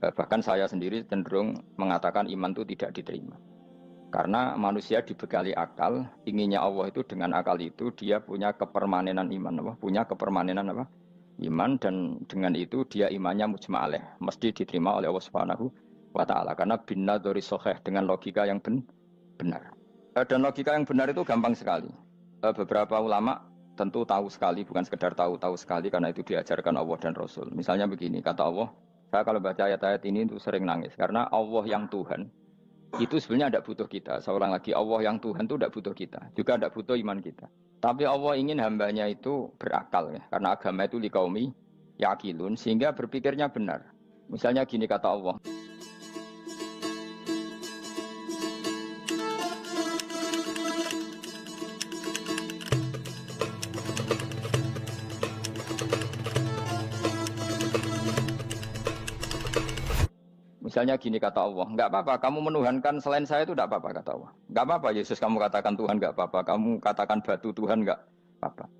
Bahkan saya sendiri cenderung mengatakan iman itu tidak diterima. Karena manusia dibekali akal, inginnya Allah itu dengan akal itu dia punya kepermanenan iman, apa? Punya kepermanenan apa? Iman, dan dengan itu dia imannya mujma'aleh, mesti diterima oleh Allah Subhanahu wa taala karena binna dari soheh dengan logika yang benar. Dan logika yang benar itu gampang sekali. Beberapa ulama tentu tahu sekali, bukan sekedar tahu sekali karena itu diajarkan Allah dan Rasul. Misalnya begini, kata Allah, saya kalau baca ayat-ayat ini itu sering nangis karena Allah yang Tuhan itu sebenarnya tidak butuh kita. Seorang lagi, Allah yang Tuhan itu tidak butuh kita, juga tidak butuh iman kita. Tapi Allah ingin hambanya itu berakal ya, karena agama itu liqaumi yaqilun, sehingga berpikirnya benar. Misalnya gini kata Allah. Misalnya gini kata Allah, enggak apa-apa, kamu menuhankan selain saya itu enggak apa-apa kata Allah. Enggak apa-apa Yesus kamu katakan Tuhan, enggak apa-apa, kamu katakan batu Tuhan, enggak apa-apa.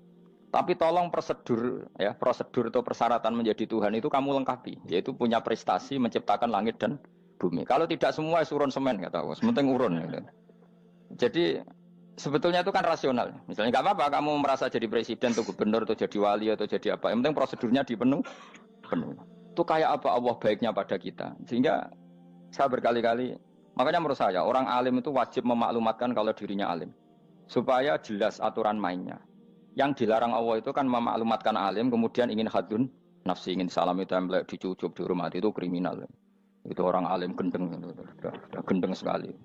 Tapi tolong prosedur ya, prosedur atau persyaratan menjadi Tuhan itu kamu lengkapi, yaitu punya prestasi menciptakan langit dan bumi. Kalau tidak semua urun semen kata Allah, sementing urun gitu. Jadi sebetulnya itu kan rasional. Misalnya enggak apa-apa kamu merasa jadi presiden atau gubernur atau jadi wali atau jadi apa, yang penting prosedurnya dipenuhi. Itu kayak apa Allah baiknya pada kita. Sehingga saya berkali-kali, makanya menurut saya orang alim itu wajib memaklumatkan kalau dirinya alim, supaya jelas aturan mainnya. Yang dilarang Allah itu kan memaklumatkan alim kemudian ingin hadun nafsi, ingin salam itu template dicucuk dihormati, itu kriminal. Itu orang alim gendeng, sudah gendeng sekali.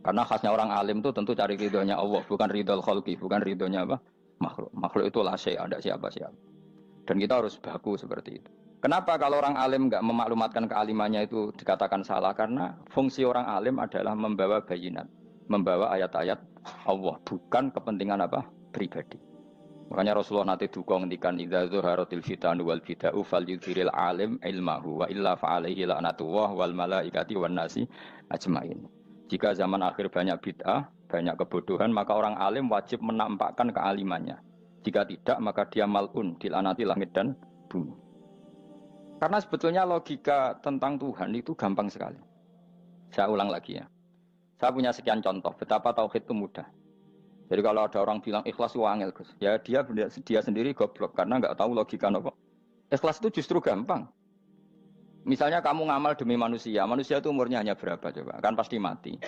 Karena khasnya orang alim itu tentu cari ridhonya Allah, bukan ridhol khalqi, bukan ridhonya apa? Makhluk. Makhluk itu la syai', ada siapa-siapa. Dan kita harus baku seperti itu. Kenapa kalau orang alim nggak memaklumatkan kealimannya itu dikatakan salah? Karena fungsi orang alim adalah membawa bayinat, membawa ayat-ayat Allah, bukan kepentingan apa? Pribadi. Makanya Rasulullah nanti duka ngendikan idza zuharatil fitanu wal bid'u falyudhiril alim ilmahu wa illa fa'alaihi la'natullah wal malaikati wan nasi ajmain. Jika zaman akhir banyak bid'ah, banyak kebodohan, maka orang alim wajib menampakkan kealimannya. Jika tidak, maka dia mal'un, dilaknati langit dan bumi. Karena sebetulnya logika tentang Tuhan itu gampang sekali. Saya ulang lagi ya. Saya punya sekian contoh betapa tauhid itu mudah. Jadi kalau ada orang bilang ikhlas itu angel, Gus, ya dia sendiri goblok karena nggak tahu logika apa. Ikhlas itu justru gampang. Misalnya kamu ngamal demi manusia, manusia itu umurnya hanya berapa coba? Kan pasti mati.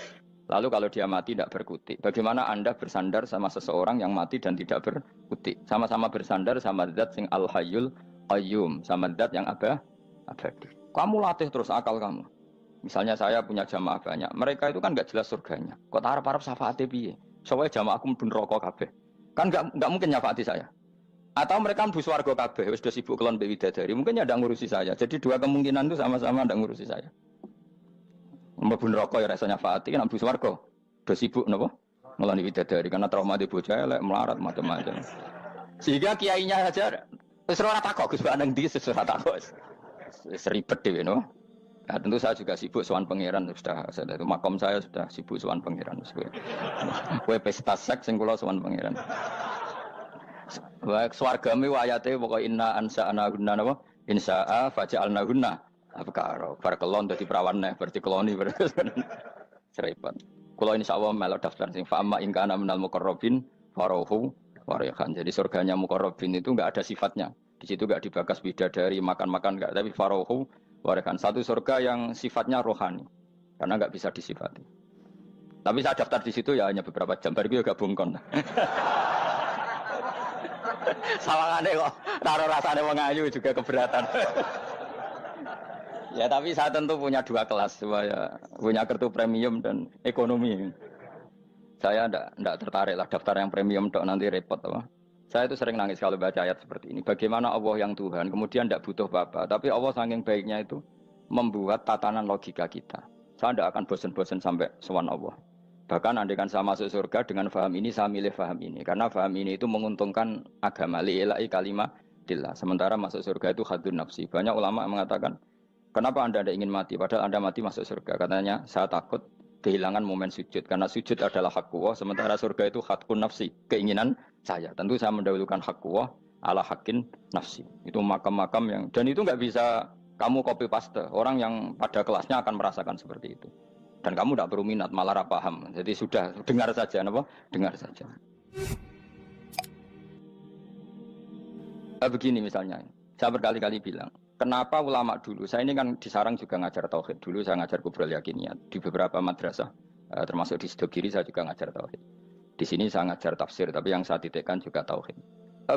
Lalu kalau dia mati tidak berkutik, bagaimana Anda bersandar sama seseorang yang mati dan tidak berkutik? Sama-sama bersandar sama zat sing al-hayyul qayyum, sama zat yang abadi. Kamu latih terus akal kamu. Misalnya saya punya jamaah banyak, mereka itu kan nggak jelas surganya. Kok harap-harap syafaate piye? Soalnya jamaah aku mlebu neraka kabeh. Kan nggak mungkin nyafaati saya. Atau mereka mlebu swarga kabeh, wis do sibuk kelon mbek widadari. Mungkin ya ndak ngurusi saya. Jadi dua kemungkinan itu sama-sama ndak ngurusi saya. Mlebu neraka ya rasanya nyafaati, kan mlebu swarga. Do sibuk napa? Ngeloni widadari karena trauma di bocah elek, melarat macam-macam. Sehingga kiainya saja wis ora takok Gus nang ndi wis ora takok. Wis ribet dhewe no. Nah, tentu saya juga sibuk sowan pangeran sudah itu makom saya sudah sibuk sowan pangeran. Kowe pesta seks sing kula sowan pangeran. Wa swargame ayate pokoke inna ansa'ana gunna napa? Insa'a faja'alna gunna. Apa karo bar kelon dadi perawan neh berarti keloni serempet. Kula insyaallah melok daftar sing fa amma in kana minal muqarrabin farohu warihan. Jadi surganya muqarrabin itu enggak ada sifatnya. Di situ enggak dibakas bidadari, makan-makan enggak, tapi farohu warihan. Satu surga yang sifatnya rohani. Karena enggak bisa disifati. Tapi saya daftar di situ ya hanya beberapa jam, baru gue gabung kon. Sawangane kok taruh rasane wong ayu juga keberatan. Ya tapi saya tentu punya dua kelas, saya punya kartu premium dan ekonomi. Saya enggak tertarik lah daftar yang premium dok, nanti repot apa. Saya itu sering nangis kalau baca ayat seperti ini. Bagaimana Allah yang Tuhan kemudian tidak butuh apa-apa, tapi Allah saking baiknya itu membuat tatanan logika kita. Saya tidak akan bosan-bosan sampai sowan Allah. Bahkan andaikan saya masuk surga dengan faham ini, saya milih faham ini. Karena faham ini itu menguntungkan agama. Li'ilai kalimatillah. Sementara masuk surga itu hadun nafsi. Banyak ulama mengatakan, kenapa Anda tidak ingin mati? Padahal Anda mati masuk surga. Katanya, saya takut kehilangan momen sujud. Karena sujud adalah hak Allah. Sementara surga itu hakun nafsi. Keinginan saya. Tentu saya mendahulukan hak Allah ala hakin nafsi. Itu makam-makam yang... Dan itu nggak bisa Kamu copy paste. Orang yang pada kelasnya akan merasakan seperti itu. Dan kamu tidak perlu minat, malah paham. Jadi sudah dengar saja, apa? Dengar saja. Begini misalnya, saya berkali-kali bilang, kenapa ulama dulu, saya ini kan di Sarang juga ngajar tauhid, dulu saya ngajar kubrul yakiniyat, di beberapa madrasah, termasuk di Sidogiri saya juga ngajar tauhid. Di sini saya ngajar tafsir, tapi yang saya titikkan juga tauhid.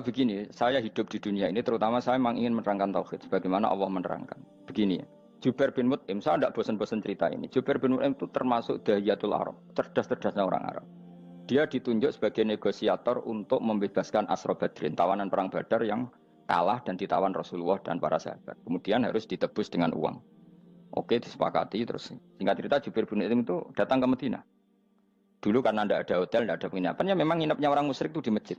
Begini, saya hidup di dunia ini, terutama saya memang ingin menerangkan tauhid, sebagaimana Allah menerangkan. Begini ya, Jubair bin Mut'im, saya tidak bosan-bosan cerita ini, Jubair bin Mut'im itu termasuk dahiyatul Arab, cerdas-cerdasnya orang Arab. Dia ditunjuk sebagai negosiator untuk membebaskan Asra Badrin, tawanan perang Badar yang kalah dan ditawan Rasulullah dan para sahabat. Kemudian harus ditebus dengan uang. Oke, disepakati terus. Singkat cerita Jubair bin Mut'im itu datang ke Madinah. Dulu karena tidak ada hotel, tidak ada penginapan, ya memang nginepnya orang musyrik itu di masjid.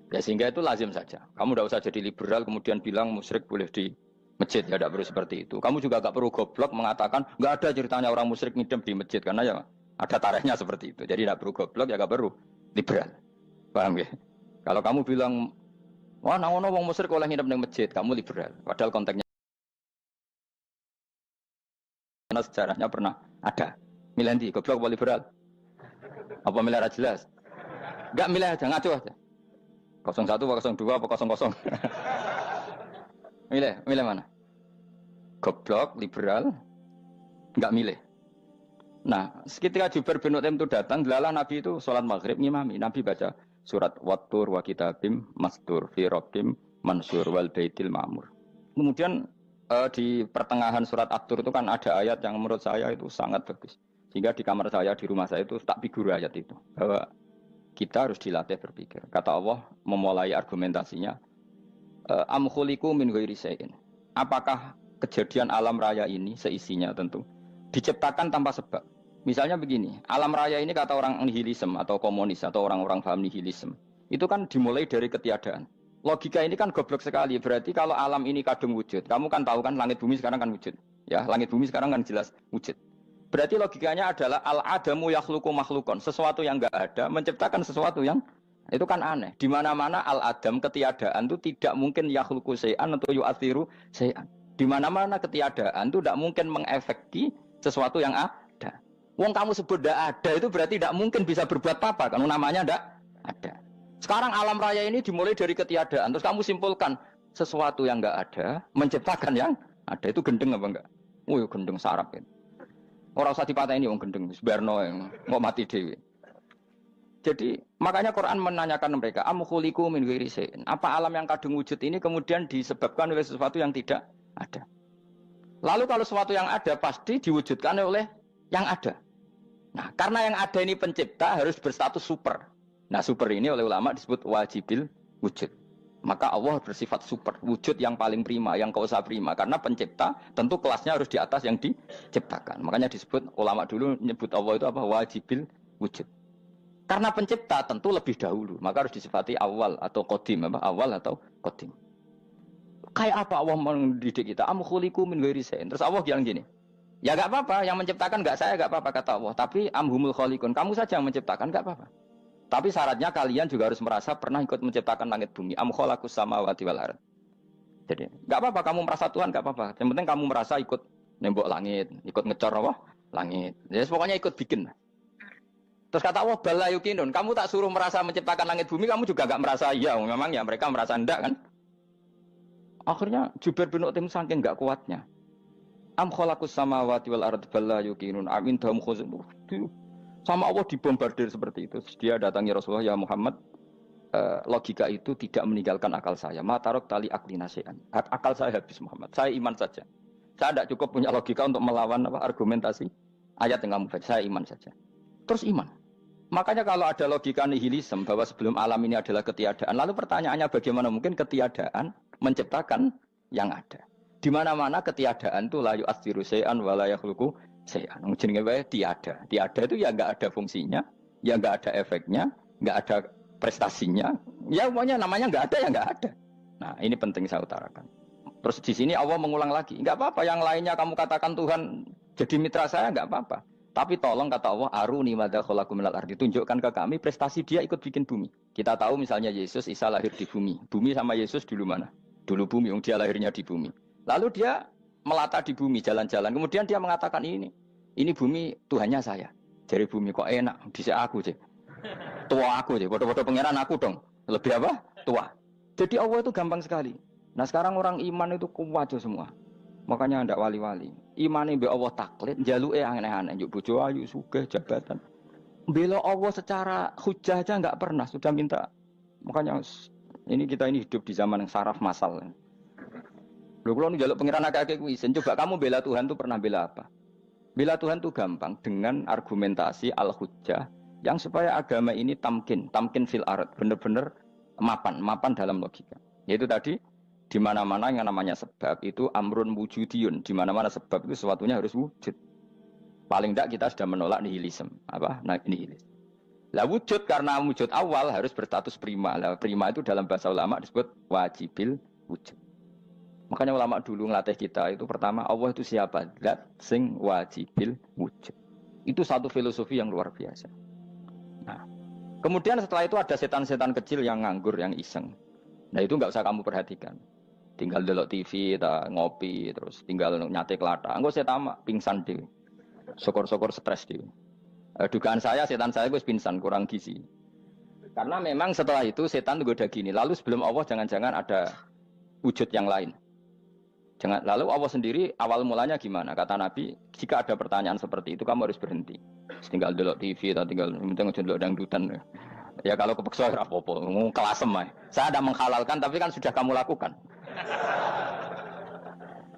Ya sehingga itu lazim saja. Kamu tidak usah jadi liberal kemudian bilang musyrik boleh di masjid, ya tidak perlu seperti itu. Kamu juga tidak perlu goblok mengatakan nggak ada ceritanya orang musyrik nginep di masjid karena ya ada tarehnya seperti itu. Jadi tidak perlu goblok, ya tidak perlu liberal. Paham ya? Kalau kamu bilang, wah nangono wong musyrik oleh nginep di masjid, kamu liberal. Padahal konteksnya karena sejarahnya pernah ada. Milih di goblok apa liberal? Apa milih jelas? Enggak milih aja, ngaco aja. 01 apa 02 apa 00. Milih mana? Goblok, liberal, enggak milih. Nah, ketika Jubair bin Mut'im itu datang, delalah Nabi itu sholat maghrib ngimami. Nabi baca surat Wattur wa kitabim mastur fi rabbim mansur wal baitil ma'mur. Kemudian di pertengahan surat At-Tur itu kan ada ayat yang menurut saya itu sangat bagus. Sehingga di kamar saya, di rumah saya itu tak figur ayat itu. Bahwa kita harus dilatih berpikir. Kata Allah memulai argumentasinya, am khuliqu min ghairi syai'in. Apakah kejadian alam raya ini seisinya tentu diciptakan tanpa sebab. Misalnya begini, alam raya ini kata orang nihilisme atau komunis atau orang-orang paham nihilisme, itu kan dimulai dari ketiadaan. Logika ini kan goblok sekali. Berarti kalau alam ini kadung wujud, kamu kan tahu kan langit bumi sekarang kan wujud. Ya, langit bumi sekarang kan jelas wujud. Berarti logikanya adalah al-adamu yakhluqu makhlukon, sesuatu yang enggak ada menciptakan sesuatu yang itu kan aneh. Di mana-mana al-adam ketiadaan itu tidak mungkin yakhluqu syai'an atau yu'athiru syai'an. Di mana-mana ketiadaan itu tidak mungkin mengefeki sesuatu yang ada. Wong kamu sebut tidak ada itu berarti tidak mungkin bisa berbuat apa-apa karena namanya tidak ada. Sekarang alam raya ini dimulai dari ketiadaan. Terus kamu simpulkan sesuatu yang enggak ada menciptakan yang ada, itu gendeng apa enggak? Oh, gendeng sarap itu. Orang usah dipatahin wong gendeng, sebarno yang mau mati dewi. Jadi makanya Quran menanyakan mereka, am khuliqu min ghairi syai'in. Apa alam yang kadung wujud ini kemudian disebabkan oleh sesuatu yang tidak ada? Lalu kalau sesuatu yang ada pasti diwujudkan oleh yang ada. Nah, karena yang ada ini pencipta harus berstatus super. Nah, super ini oleh ulama disebut wajibil wujud. Maka Allah bersifat super, wujud yang paling prima, yang kausa prima. Karena pencipta tentu kelasnya harus di atas yang diciptakan. Makanya disebut, ulama dulu menyebut Allah itu apa? Wajibil wujud. Karena pencipta tentu lebih dahulu. Maka harus disifati awal atau qadim. Awal atau qadim. Kayak apa Allah mendidik kita? Am khuliqu min ghairi syai'in. Terus Allah bilang gini, ya gak apa-apa, yang menciptakan gak saya, gak apa-apa kata Allah. Tapi amhumul khaliqun, kamu saja yang menciptakan, gak apa-apa. Tapi syaratnya kalian juga harus merasa pernah ikut menciptakan langit bumi. Am khalaqus samawati wal ardh. Jadi, enggak apa-apa kamu merasa Tuhan, enggak apa-apa. Yang penting kamu merasa ikut nembok langit, ikut ngecor apa? Langit. Jadi pokoknya ikut bikin. Terus kata Allah, bala yukinun, kamu tak suruh merasa menciptakan langit bumi, kamu juga enggak merasa iya. Memang ya mereka merasa enggak kan? Akhirnya Jubair bin Mut'im saking enggak kuatnya. Am khalaqus samawati wal ardh bala yukinun amin dahum khuzun. Sama Allah dibombardir seperti itu. Dia datangi Rasulullah, ya Muhammad, logika itu tidak meninggalkan akal saya. Matarok tali akli nasian. Akal saya habis Muhammad. Saya iman saja. Saya tidak cukup punya logika untuk melawan argumentasi ayat yang kamu baca. Saya iman saja. Terus iman. Makanya kalau ada logika nihilisme bahwa sebelum alam ini adalah ketiadaan, lalu pertanyaannya bagaimana mungkin ketiadaan menciptakan yang ada? Di mana-mana ketiadaan itu la yu'atsiru syai'an wa la yakhluqu syai'an. Jenenge wae tiada. Tiada itu ya enggak ada fungsinya, ya enggak ada efeknya, enggak ada prestasinya. Ya pokoknya namanya enggak ada ya enggak ada. Nah, ini penting saya utarakan. Terus di sini Allah mengulang lagi, enggak apa-apa yang lainnya kamu katakan Tuhan jadi mitra saya enggak apa-apa. Tapi tolong kata Allah, aruni madza khalaqu minal ardi, tunjukkan ke kami prestasi dia ikut bikin bumi. Kita tahu misalnya Yesus, Isa lahir di bumi. Bumi sama Yesus dulu mana? Dulu bumi, dia lahirnya di bumi. Lalu dia melata di bumi, jalan-jalan. Kemudian dia mengatakan ini bumi Tuhannya saya. Jadi bumi kok enak, dhisik aku sih. Tua aku sih, bodoh-bodoh pangeran aku dong. Lebih apa? Tua. Jadi Allah itu gampang sekali. Nah sekarang orang iman itu kuat semua. Makanya ndak wali-wali. Imane mbek Allah taklid, njaluke aneh-aneh, njuk bojo ayu, sugih, jabatan. Bela Allah secara hujah aja enggak pernah, sudah minta. Makanya kita hidup di zaman yang saraf masal. Lho kula njaluk pangeran akeh-akeh kuwi, coba kamu bela Tuhan tuh pernah bela apa? Bela Tuhan tuh gampang dengan argumentasi al-hujjah yang supaya agama ini tamkin fil ard, benar-benar mapan dalam logika. Yaitu tadi di mana-mana yang namanya sebab itu amrun wujudiyun, di mana-mana sebab itu sesuatunya harus wujud. Paling tidak kita sudah menolak nihilisme. Apa? Nah, nihilis. Lah wujud karena wujud awal harus berstatus prima. Lah prima itu dalam bahasa ulama disebut wajibil wujud. Makanya ulama dulu ngelatih kita itu pertama Allah itu siapa? Zat sing wajibil wujud. Itu satu filosofi yang luar biasa. Nah, kemudian setelah itu ada setan-setan kecil yang nganggur, yang iseng. Nah itu nggak usah kamu perhatikan. Tinggal delok TV, ngopi, terus tinggal nyate kelata. Enggak saya tamak, pingsan deh. Sokor-sokor stres deh. Dugaan saya setan saya gue pingsan, kurang gizi. Karena memang setelah itu setan itu udah gini. Lalu sebelum Allah jangan-jangan ada wujud yang lain. Lalu Allah sendiri awal mulanya gimana? Kata Nabi, jika ada pertanyaan seperti itu kamu harus berhenti. Tinggal delok TV atau tinggal delok dangdutan. Ya kalau kepeksa apa-apa, kelasem ae. Saya ada menghalalkan tapi kan sudah kamu lakukan.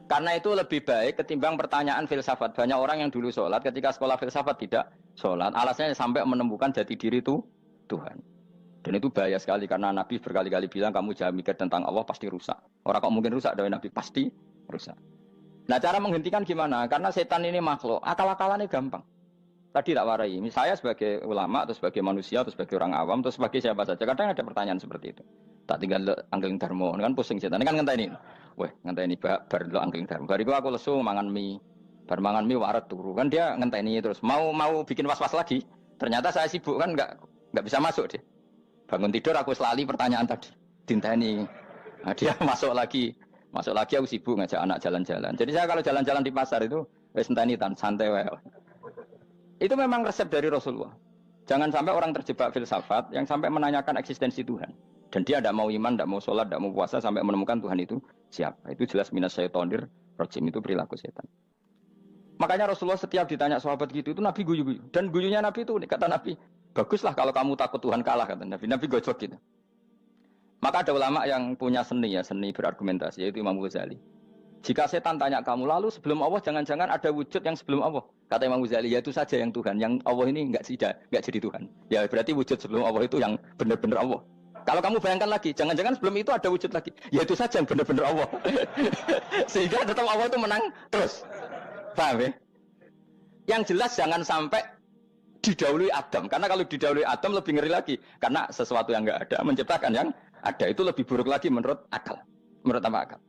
Karena itu lebih baik ketimbang pertanyaan filsafat. Banyak orang yang dulu sholat ketika sekolah filsafat tidak sholat. Alasannya sampai menemukan jati diri itu Tuhan. Dan itu bahaya sekali karena Nabi berkali-kali bilang kamu jangan mikir tentang Allah pasti rusak. Orang kok mungkin rusak dari Nabi pasti rusak. Nah cara menghentikan gimana? Karena setan ini makhluk, akal-akalannya gampang. Tadi tak warai, saya sebagai ulama, atau sebagai manusia, atau sebagai orang awam, atau sebagai siapa saja. Kadang ada pertanyaan seperti itu. Tak tinggal anggeling dharma, kan pusing setan. Ini kan ngenteni. Weh, ngenteni bar lo anggeling dharma. Bariku aku lesu mangan mie. Bar mangan mie waret turu. Kan dia ngenteni terus. Mau bikin was-was lagi. Ternyata saya sibuk kan enggak bisa masuk dia. Bangun tidur aku selali pertanyaan tadi. Dinteni. Nah, dia masuk lagi aku sibuk ngajak anak jalan-jalan. Jadi saya kalau jalan-jalan di pasar itu wis enteni tan santai wae. Itu memang resep dari Rasulullah. Jangan sampai orang terjebak filsafat yang sampai menanyakan eksistensi Tuhan. Dan dia tidak mau iman, tidak mau sholat, tidak mau puasa sampai menemukan Tuhan itu siapa. Itu jelas minas syaitonir rajim, itu perilaku setan. Makanya Rasulullah setiap ditanya sahabat gitu itu Nabi guyu-guyu. Dan guyunya Nabi itu kata Nabi, baguslah kalau kamu takut Tuhan kalah kata Nabi. Nabi gojok gitu. Maka ada ulama yang punya seni berargumentasi yaitu Imam Ghazali. Jika setan tanya kamu lalu sebelum Allah jangan-jangan ada wujud yang sebelum Allah. Kata Imam Ghazali, ya itu saja yang Tuhan. Yang Allah ini enggak jadi Tuhan. Ya berarti wujud sebelum Allah itu yang benar-benar Allah. Kalau kamu bayangkan lagi, jangan-jangan sebelum itu ada wujud lagi. Ya itu saja yang benar-benar Allah. Sehingga tetap Allah itu menang terus. Paham ya? Yang jelas jangan sampai didahului Adam. Karena kalau didahului Adam lebih ngeri lagi. Karena sesuatu yang enggak ada menciptakan yang ada. Itu lebih buruk lagi menurut akal. Menurut apa akal?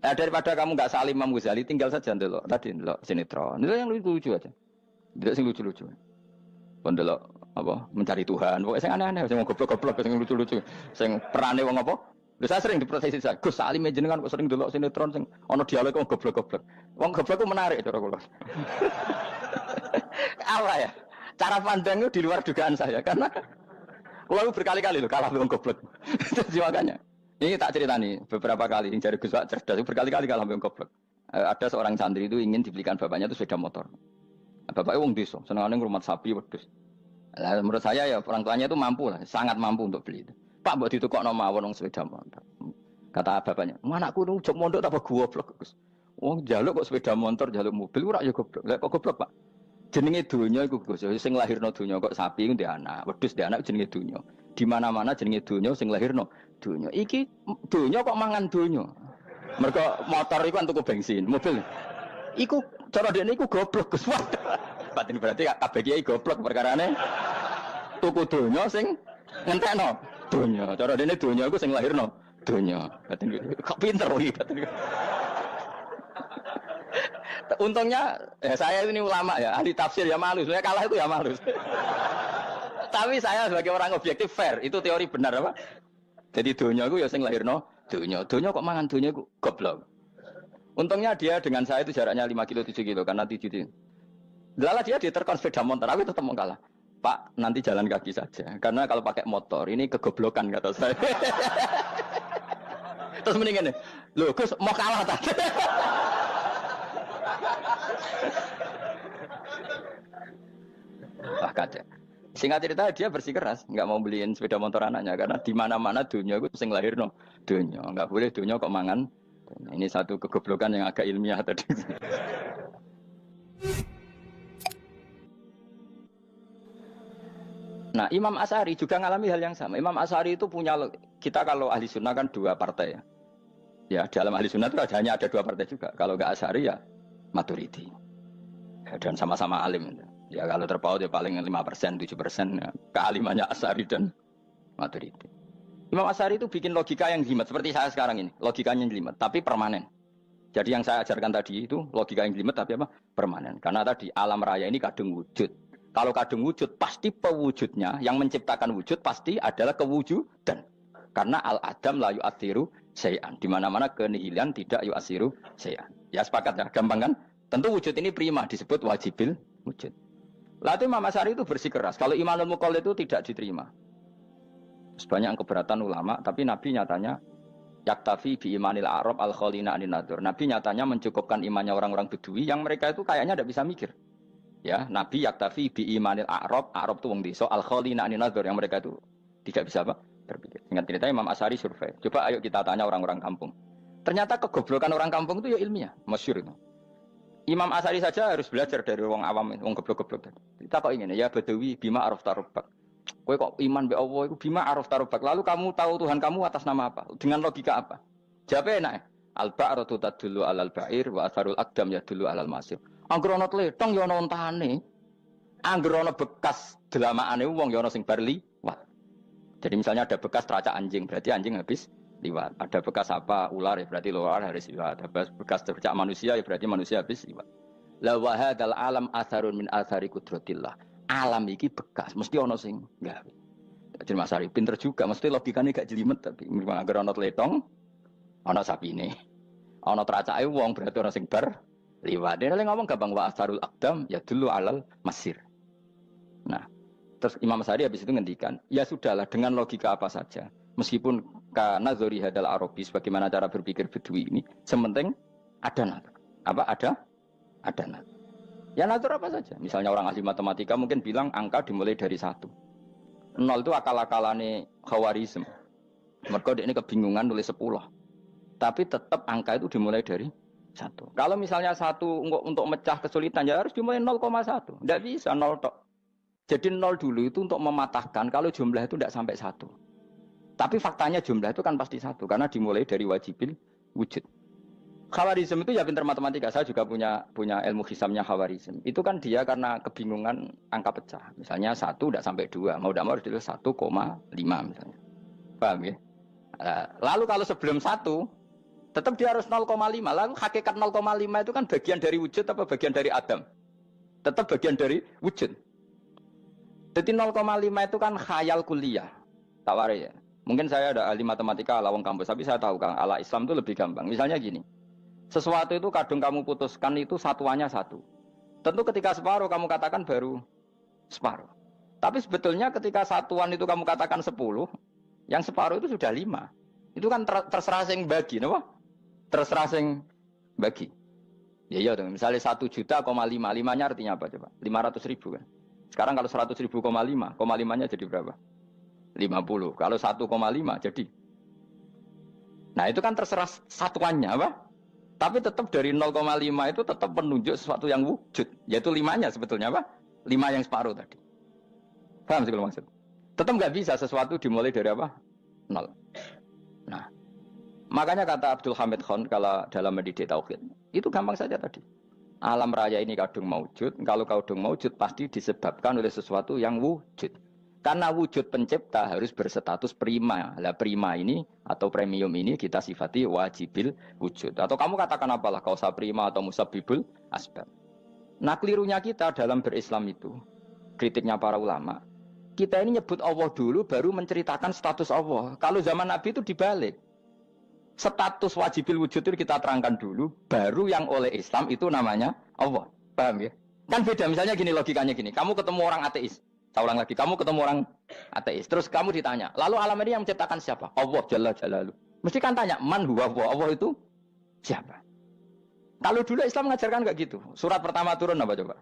Daripada kamu nggak salim Imam Ghazali, tinggal saja ndelok. Tadi ndelok sinetron. Itu yang lucu aja. Ndelok sing lucu-lucu. Ndelok apa? Mencari Tuhan. Pokoknya sing aneh-aneh, sing goblok-goblok, sing lucu-lucu, sing perane wong apa? Lha saya sering diprotes saya. Gus Salim jenengan kok sering ndelok sinetron sing ana dialog wong goblok-goblok. Wong goblok ku menarik cara kula. Apa ya? Cara pandang itu di luar dugaan saya karena kula berkali-kali lho kalah wong goblok. Jadi makanya ini tak cerita nih, beberapa kali yang jari Gus Wak cerdas, berkali-kali kalah sampai goblok. Ada seorang santri itu ingin dibelikan bapaknya itu sepeda motor. Bapaknya wong desa, senengane ngrumat sapi wedhus. Lah menurut saya ya orang tuanya itu mampu lah, sangat mampu untuk beli itu. Pak mbok ditukokno mawon wong sepeda motor. Kata bapaknya, "Anakku nu jok mondok tak goblok, Gus." Wong njaluk kok sepeda motor, njaluk mobil ora ya goblok. Lah kok goblok, Pak? Jenenge donya iku Gus, sing lahirno donya kok sapi ku ndek anak, wedhus ndek anak jenenge donya. Di mana-mana jenenge donya sing lahirno donya. Iki donya kok mangan donya. Mergo motor iku kan tuku bensin, mobil. Iku cara dekne iku goblok Gus. Batin berarti kabeh kiai goblok perkarane tuku donya sing ngentekno donya. Cara dekne donya iku sing lahirno donya. Batin kok pinter iki batin. Untungnya saya ini ulama ya, ahli tafsir ya malu. Saya kalah itu ya malu. Tapi saya sebagai orang objektif fair, itu teori benar apa? Jadi donya itu ya sing lahirno donya. Donya kok mangan donya iku goblok. Untungnya dia dengan saya itu jaraknya 5 kilo 7 kilo karena 7 kilo. Lala dia diterkon sepeda motor, aku tetap mau kalah. Pak, nanti jalan kaki saja. Karena kalau pakai motor ini kegoblokan kata saya. Terus mendingan nih, loh Gus mau kalah tadi. Wah kacau. Singkat cerita dia bersikeras, nggak mau beliin sepeda motor anaknya karena di mana-mana dunia itu sing lahir no dunia, nggak boleh dunia kok mangan. Ini satu kegoblokan yang agak ilmiah tadi. Nah, Imam Asy'ari juga ngalami hal yang sama. Imam Asy'ari itu punya, kita kalau ahli sunnah kan dua partai ya. Ya dalam ahli sunnah itu hanya ada dua partai juga. Kalau nggak Asy'ari ya Maturidi. Ya, dan sama-sama alim. Ya kalau terpaut ya paling 5%, 7% ya. Kealimannya Asy'ari dan Maturidi. Imam Asy'ari itu bikin logika yang jelimet seperti saya sekarang ini. Logikanya yang jelimet, tapi permanen. Jadi yang saya ajarkan tadi itu logika yang jelimet tapi apa? Permanen. Karena tadi alam raya ini kadung wujud. Kalau kadung wujud pasti pewujudnya yang menciptakan wujud pasti adalah kewujudan. Karena al-adam la yu'athiru syai'an. Di mana-mana kenihilan tidak yu'athiru syai'an. Ya sepakat ya, gampang kan? Tentu wujud ini prima disebut wajibil wujud. Lalu Imam Asy'ari itu bersikeras. Kalau imanul muqallid itu tidak diterima. Sebanyak keberatan ulama, tapi Nabi nyatanya yaktafi bi imanil Arab al-khalina anin nadur. Nabi nyatanya mencukupkan imannya orang-orang Bedui yang mereka itu kayaknya tidak bisa mikir. Ya, Nabi yaktafi bi imanil Arab itu wong desa al-khalina anin nadur yang mereka itu tidak bisa apa? Berpikir. Ingat cerita Imam Asy'ari survei. Coba ayo kita tanya orang-orang kampung. Ternyata kegoblokan orang kampung itu ya ilmiah, masyhur itu. Imam Asy'ari saja harus belajar dari wong awam, wong goblok-goblok tadi. Kita kok ingin ya Badawi bima araf tarubak. Kowe kok iman be Allah itu bima araf tarubak. Lalu kamu tahu Tuhan kamu atas nama apa? Dengan logika apa? Jawabnya enak. Al-ba'ratu tadullu 'alal ba'ir wa atharul aqdam yadullu 'alal masir. Angger ana tletong ya ana ontane. Angger ana bekas delamaane wong ya ana sing bar liwat. Jadi misalnya ada bekas teracak anjing, berarti anjing habis liwat. Ada bekas apa ular ya berarti ular harus liwat. Ada bekas tercak manusia ya berarti manusia habis liwat. La wa hadzal alam atharun min athari qudratillah. Alam iki bekas mesti ana sing gawe. Jadi Mas Ari pinter juga, mesti logikane gak jelimet tapi memang agar ana tletong ana sapine. Ana teracake wong berarti ana sing bar liwat. Dia ngomong gampang wa atharul aqdam ya dulu alal masir. Nah, terus Imam Asy'ari habis itu ngendikan, ya sudahlah dengan logika apa saja. Meskipun karena zori hadal Arabi sebagaimana cara berpikir Bedui ini, sementing ada natur. Apa ada? Ada natur. Ya natur apa saja. Misalnya orang ahli matematika mungkin bilang angka dimulai dari 1. 0 itu akal-akalane Khawarizm. Mereka ini kebingungan nulis 10. Tapi tetap angka itu dimulai dari 1. Kalau misalnya 1 untuk mecah kesulitan ya harus dimulai 0,1. Tidak bisa 0 tok. Jadi 0 dulu itu untuk mematahkan kalau jumlah itu tidak sampai 1. Tapi faktanya jumlah itu kan pasti 1 karena dimulai dari wajibil wujud. Khawarizm itu ya pintar matematika. Saya juga punya ilmu hisamnya Khawarizm. Itu kan dia karena kebingungan angka pecah. Misalnya 1 tidak sampai 2. Mau tidak mau harus ditulis 1,5 misalnya. Paham ya? Lalu kalau sebelum 1 tetap dia harus 0,5. Lalu hakikat 0,5 itu kan bagian dari wujud apa bagian dari Adam? Tetap bagian dari wujud. Jadi 0,5 itu kan khayal kuliah. Tawari ya. Mungkin saya ada ahli matematika ala wong kampus, tapi saya tahu Kang, ala Islam itu lebih gampang. Misalnya gini. Sesuatu itu kadung kamu putuskan itu satuannya 1. Tentu ketika separuh kamu katakan baru separuh. Tapi sebetulnya ketika satuan itu kamu katakan 10, yang separuh itu sudah 5. Itu kan terserah sing bagi, no? Terserah sing bagi. Ya iya dong, misalnya 1 juta, 5, 5-nya artinya apa coba? 500 ribu kan? Sekarang kalau 100 ribu, 5-nya jadi berapa? 50. Kalau 1,5 jadi. Nah itu kan terserah satuannya apa? Tapi tetap dari 0,5 itu tetap menunjuk sesuatu yang wujud. Yaitu 5-nya sebetulnya apa? 5 yang separuh tadi. Paham sih kalau maksud? Tetap nggak bisa sesuatu dimulai dari apa? 0. Nah, makanya kata Abdul Hamid Khan kalau dalam mendidik tauhid, itu gampang saja tadi. Alam raya ini kadung maujud, kalau kadung maujud pasti disebabkan oleh sesuatu yang wujud. Karena wujud pencipta harus berstatus prima. Lah prima ini atau premium ini kita sifati wajibil wujud. Atau kamu katakan apalah kausa prima atau musabibul asbab. Nah kelirunya kita dalam berislam itu, kritiknya para ulama, kita ini nyebut Allah dulu baru menceritakan status Allah. Kalau zaman Nabi itu dibalik. Status wajibil wujud itu kita terangkan dulu, baru yang oleh Islam itu namanya Allah. Paham ya? Kan beda, misalnya gini logikanya gini, kamu ketemu orang ateis, saya ulang lagi, kamu ketemu orang ateis, terus kamu ditanya, lalu alam ini yang menciptakan siapa? Allah Jalla Jalaluh. Mesti kan tanya, man huwa Allah, Allah itu siapa? Kalau dulu Islam mengajarkan enggak gitu. Surat pertama turun apa coba?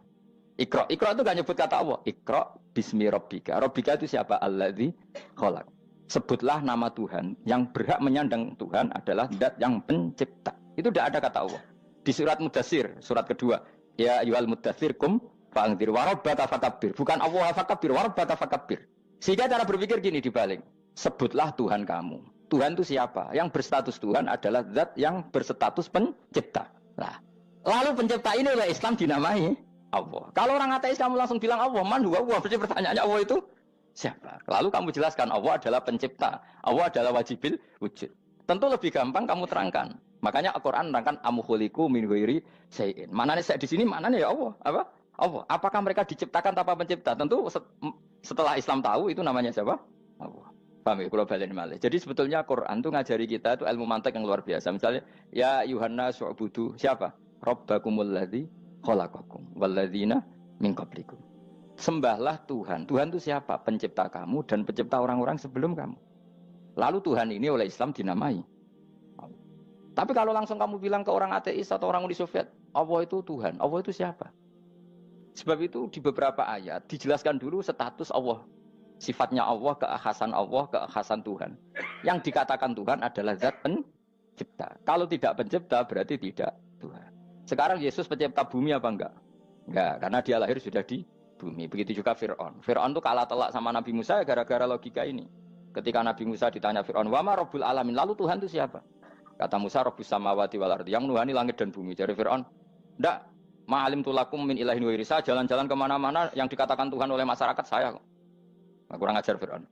Iqra. Iqra itu enggak nyebut kata Allah. Iqra bismi rabbika. Rabbika itu siapa? Alladzi khalaq. Sebutlah nama Tuhan. Yang berhak menyandang Tuhan adalah zat yang pencipta. Itu tidak ada kata Allah. Di surat Mudatsir, surat kedua. Ya ayyuhal mudatsir kum fa'anzir wa rabbaka fakabbir. Bukan Allah fakabbir, wa rabbaka fakabbir. Sehingga cara berpikir gini dibalik. Sebutlah Tuhan kamu. Tuhan itu siapa? Yang berstatus Tuhan adalah zat yang berstatus pencipta. Nah, lalu pencipta ini oleh Islam dinamai Allah. Kalau orang ateis kamu langsung bilang Allah, man huwa Allah. Berarti pertanyaannya Allah itu siapa? Lalu kamu jelaskan Allah adalah pencipta, Allah adalah wajibil wujud. Tentu lebih gampang kamu terangkan. Makanya Al-Qur'an menerangkan amkhuliqu min ghairi syai'in. Manane saya di sini manane ya Allah. Apa? Allah. Apakah mereka diciptakan tanpa pencipta? Tentu setelah Islam tahu itu namanya siapa? Allah. Paham ya? Kalau balen malih. Jadi sebetulnya Quran itu ngajari kita itu ilmu mantik yang luar biasa. Misalnya ya Yuhanna su'budu siapa? Rabbakumul ladzi khalaqakum walladzina min qablikum. Sembahlah Tuhan. Tuhan itu siapa? Pencipta kamu dan pencipta orang-orang sebelum kamu. Lalu Tuhan ini oleh Islam dinamai. Tapi kalau langsung kamu bilang ke orang ateis atau orang Uni Soviet, Allah itu Tuhan. Allah itu siapa? Sebab itu di beberapa ayat dijelaskan dulu status Allah. Sifatnya Allah, keakhasan Allah, keakhasan Tuhan. Yang dikatakan Tuhan adalah zat pencipta. Kalau tidak pencipta berarti tidak Tuhan. Sekarang Yesus pencipta bumi apa enggak? Enggak, karena dia lahir sudah di bumi. Begitu juga Fir'aun. Fir'aun itu kalah telak sama Nabi Musa gara-gara logika ini. Ketika Nabi Musa ditanya Fir'aun, wa ma rabbul alamin? Lalu Tuhan itu siapa? Kata Musa, rabbus samawati wal ardi, yang menuhani langit dan bumi. Jadi Fir'aun, enggak, ma'alim tulakum min ilahin wa irisa, jalan-jalan kemana-mana yang dikatakan Tuhan oleh masyarakat saya kok. Nah, kurang ajar Fir'aun.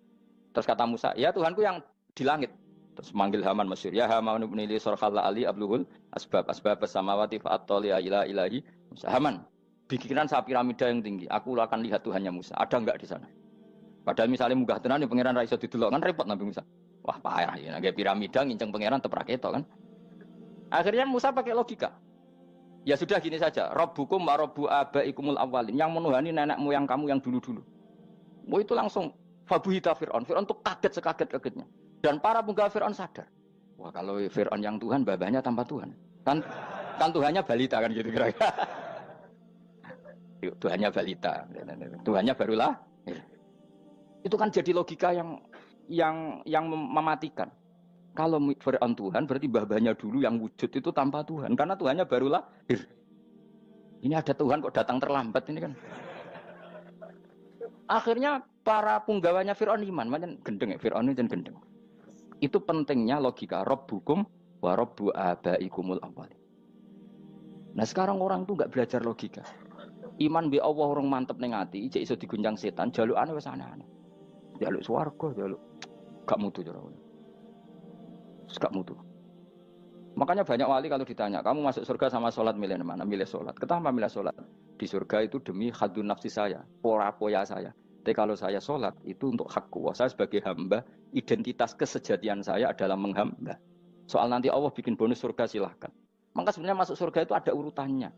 Terus kata Musa, ya Tuhanku yang di langit. Terus manggil Haman Mesir, ya Haman ibn Ili sorkhalla ali abluhul asbab samawati fa'attoli ila ilahi Musa. Haman, bikinan saya piramida yang tinggi, aku akan lihat Tuhannya Musa. Ada enggak di sana? Padahal misalnya munggah tenan pangeran ra iso didelok kan repot Nabi Musa. Wah payah ya, nggak piramida nginceng pangeran teprak itu kan. Akhirnya Musa pakai logika. Ya sudah gini saja, Rabbukum wa rabbu abaikumul awwalin, yang menuhani nenek moyang kamu yang dulu-dulu. Mau itu langsung fabuhita Fir'aun. Fir'aun tuh kaget sekaget-kagetnya. Dan para penggawa Fir'aun sadar. Wah kalau Fir'aun yang Tuhan, babanya tanpa Tuhan. Kan Tuhannya balita kan gitu kira-kira. Tuhannya balita. Tuhannya barulah. Itu kan jadi logika yang mematikan. Kalau Fir'aun Tuhan berarti babanya dulu yang wujud itu tanpa Tuhan. Karena Tuhannya baru lahir. Ini ada Tuhan kok datang terlambat ini kan. Akhirnya para penggawanya Fir'aun iman. Macam gendeng ya, Fir'aun itu gendeng. Itu pentingnya logika. Rabbukum wa rabbu abaikumul awwalin. Nah sekarang orang tuh nggak belajar logika. Iman bi Allah orang mantep ning ati, cek iso diguncang setan, jalukane wis aneh-aneh. Jaluk swarga, jaluk gak mutu cara. Gak mutu. Makanya banyak wali kalau ditanya, kamu masuk surga sama sholat milih mana? Milih sholat. Kenapa milih sholat? Di surga itu demi khadun nafsi saya, pora-poya saya. Tapi kalau saya sholat itu untuk hakku. Saya sebagai hamba, identitas kesejatian saya adalah menghamba. Soal nanti Allah bikin bonus surga silahkan. Maka sebenarnya masuk surga itu ada urutannya.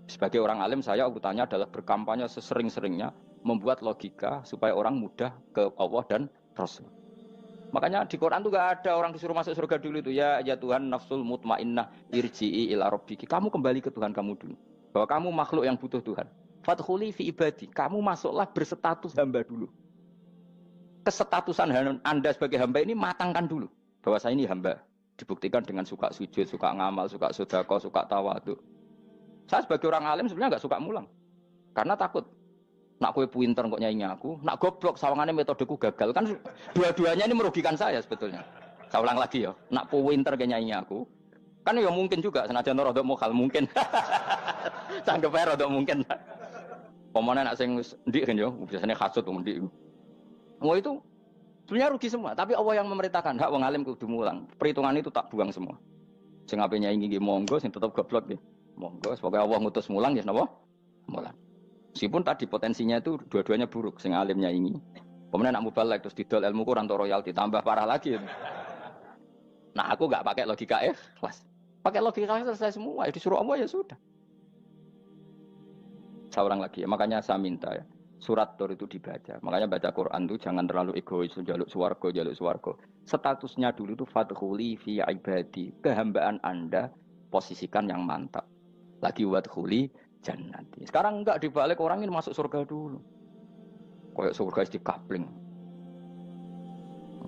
Sebagai orang alim saya urutannya adalah berkampanye sesering-seringnya, membuat logika supaya orang mudah ke Allah dan Rasul. Makanya di Quran tuh gak ada orang disuruh masuk surga dulu itu ya Tuhan nafsul mutmainnah irji'i ila rabbiki. Kamu kembali ke Tuhan kamu dulu. Bahwa kamu makhluk yang butuh Tuhan. Fadkhuli fi ibadi. Kamu masuklah berstatus hamba dulu. Kesetatusan Anda sebagai hamba ini matangkan dulu. Bahwa saya ini hamba. Dibuktikan dengan suka sujud, suka ngamal, suka sedekah, suka tawadhu. Saya sebagai orang alim sebenarnya gak suka mulang. Karena takut. Nak kue pinter kok nyanyi aku, nak goblok sawangannya metodeku gagal kan dua-duanya ini merugikan saya sebetulnya. Saya ulang lagi ya, nak pinter kayak nyanyi aku, kan ya mungkin juga senajan rodok mokal mungkin, sanggup aja rodok mungkin. Pemenang nak sing ndik kan yo, biasanya hasut ndik. Mau itu sebenarnya rugi semua, tapi Allah yang memerintahkan hak wong alim kudu mulang. Perhitungan itu tak buang semua. Sing ape nyanyi nggih monggo, sing tetep goblok nggih monggo. Semoga Allah ngutus mulang ya napa? Mulang. Meskipun tadi potensinya itu dua-duanya buruk, sing alimnya ini. Kemudian nak mubalek terus didol ilmu kurang royalti tambah parah lagi. Nah, aku nggak pakai logika ikhlas. Pakai logika selesai semua. Disuruh Allah ya sudah. Seorang lagi ya. Makanya saya minta ya. Surat Tur itu dibaca. Makanya baca Quran itu jangan terlalu egois, jaluk swarga. Statusnya dulu itu fadkhuli fi ibadi. Kehambaan Anda posisikan yang mantap. Lagi wadkhuli jannati. Sekarang enggak dibalik orang ini masuk surga dulu. Kayak surga di kapling.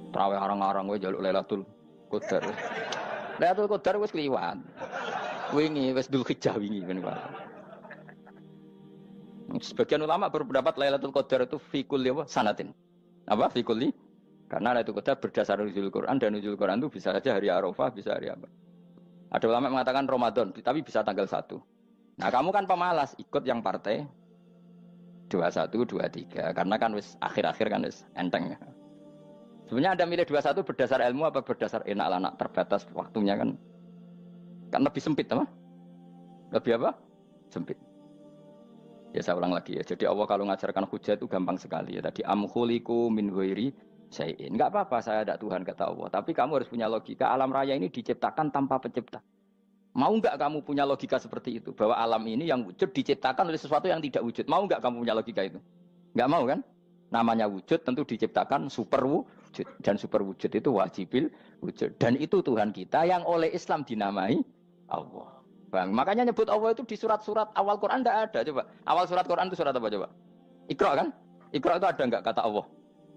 Terawih arang-arang gue jaluk Lailatul Qadar. Lailatul Qadar wis kliwat. Wingi wis Dzulhijjah wingi ben. Sebagian ulama berpendapat Lailatul Qadar itu fikul sanatin. Apa fikuli? Karena Lailatul Qadar berdasar nuzul Quran dan nuzul Quran itu bisa saja hari Arafah, bisa hari apa. Ada ulama yang mengatakan Ramadan, tapi bisa tanggal 1. Nah, kamu kan pemalas, ikut yang partai 21, 23. Karena kan wis akhir-akhir kan wis enteng. Sebenarnya Anda milih 21 berdasar ilmu apa berdasar enak anak terbatas waktunya kan? Kan lebih sempit, apa? Lebih apa? Sempit. Ya saya ulang lagi ya. Jadi Allah kalau mengajarkan hujah itu gampang sekali ya. Tadi amkhuliku min ghairi syai'in. Enggak apa-apa saya ada Tuhan kata Allah. Tapi kamu harus punya logika. Alam raya ini diciptakan tanpa pencipta. Mau enggak kamu punya logika seperti itu? Bahwa alam ini yang wujud diciptakan oleh sesuatu yang tidak wujud. Mau enggak kamu punya logika itu? Enggak mau kan? Namanya wujud tentu diciptakan super wujud. Dan super wujud itu wajibil wujud. Dan itu Tuhan kita yang oleh Islam dinamai Allah. Bang, makanya nyebut Allah itu di surat-surat awal Quran tidak ada. Coba, awal surat Quran itu surat apa coba? Iqra kan? Iqra itu ada enggak kata Allah?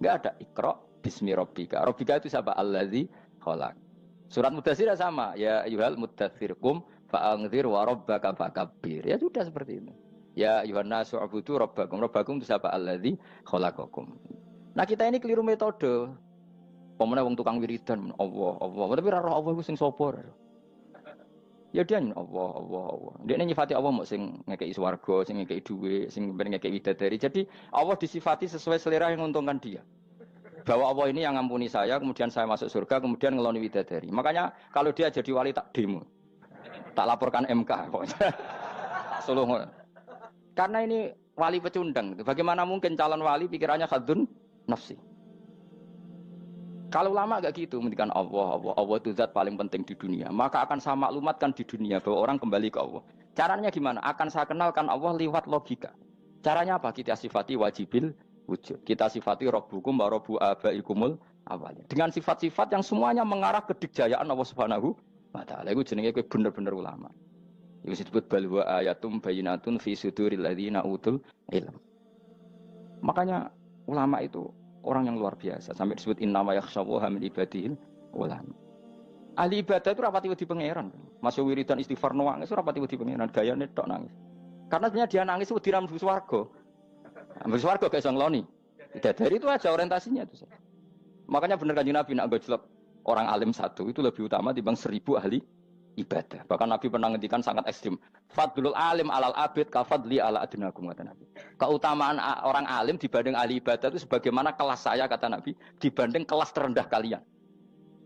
Enggak ada. Iqra bismi rabbika. Rabbika itu siapa? Allazi khalaq. Surat Mudatsir sama. Ya ayyuhal mudatsir qum fa'anzir wa rabbaka fakabbir. Ya sudah seperti itu. Ya ayyuhan nasu ubudu rabbakum. Rabbakum itu siapa? Allazi khalaqakum. Nah, kita ini keliru metode. Pemene wong tukang wiridan Allah. Tapi ora roh Allah ku sing sapa? Ya dia Allah. Dia nyifati Allah mau sing ngekei swarga, sing ngekei duit, sing ngekei widadari. Jadi Allah disifati sesuai selera yang menguntungkan dia. Bahwa Allah ini yang ngampuni saya, kemudian saya masuk surga, kemudian ngeloni widadari. Makanya kalau dia jadi wali tak demo, tak laporkan MK. Suluh. Karena ini wali pecundang. Bagaimana mungkin calon wali pikirannya khadun nafsi? Kalau lama agak gitu, mendikan Allah itu zat paling penting di dunia. Maka akan saya maklumatkan di dunia bahwa orang kembali ke Allah. Caranya gimana? Akan saya kenalkan Allah lewat logika. Caranya apa? Kita sifati wajibil wujud. Kita sifati Rabbukum wa Rabbu abaikumul awalin. Dengan sifat-sifat yang semuanya mengarah ke dikjayaan Allah Subhanahu wa Ta'ala. Itu jenenge kowe bener-bener ulama. Itu disebut bal wa ayatum bayyinatun fi suduril ladzina utul ilm. Makanya ulama itu orang yang luar biasa. Sampai disebut innama yakhsyallaha min ibadihil ulama. Ahli ibadah itu rapati wedi pangeran. Masuk wiridan istighfar nangis rapati wedi pangeran, gayane tok nangis. Karena sebenarnya dia nangis wedi ra mlebu swarga. Mlebu swarga gak iso ngloni. Dari itu aja orientasinya itu. Makanya bener Kanjeng Nabi nak gojlok orang alim satu itu lebih utama dibanding 1000 ahli ibadah. Bahkan Nabi pernah ngendikan sangat ekstrim. Fadlul alim alal abid kafadli ala adnakum kata Nabi. Keutamaan orang alim dibanding ahli ibadah itu sebagaimana kelas saya kata Nabi dibanding kelas terendah kalian.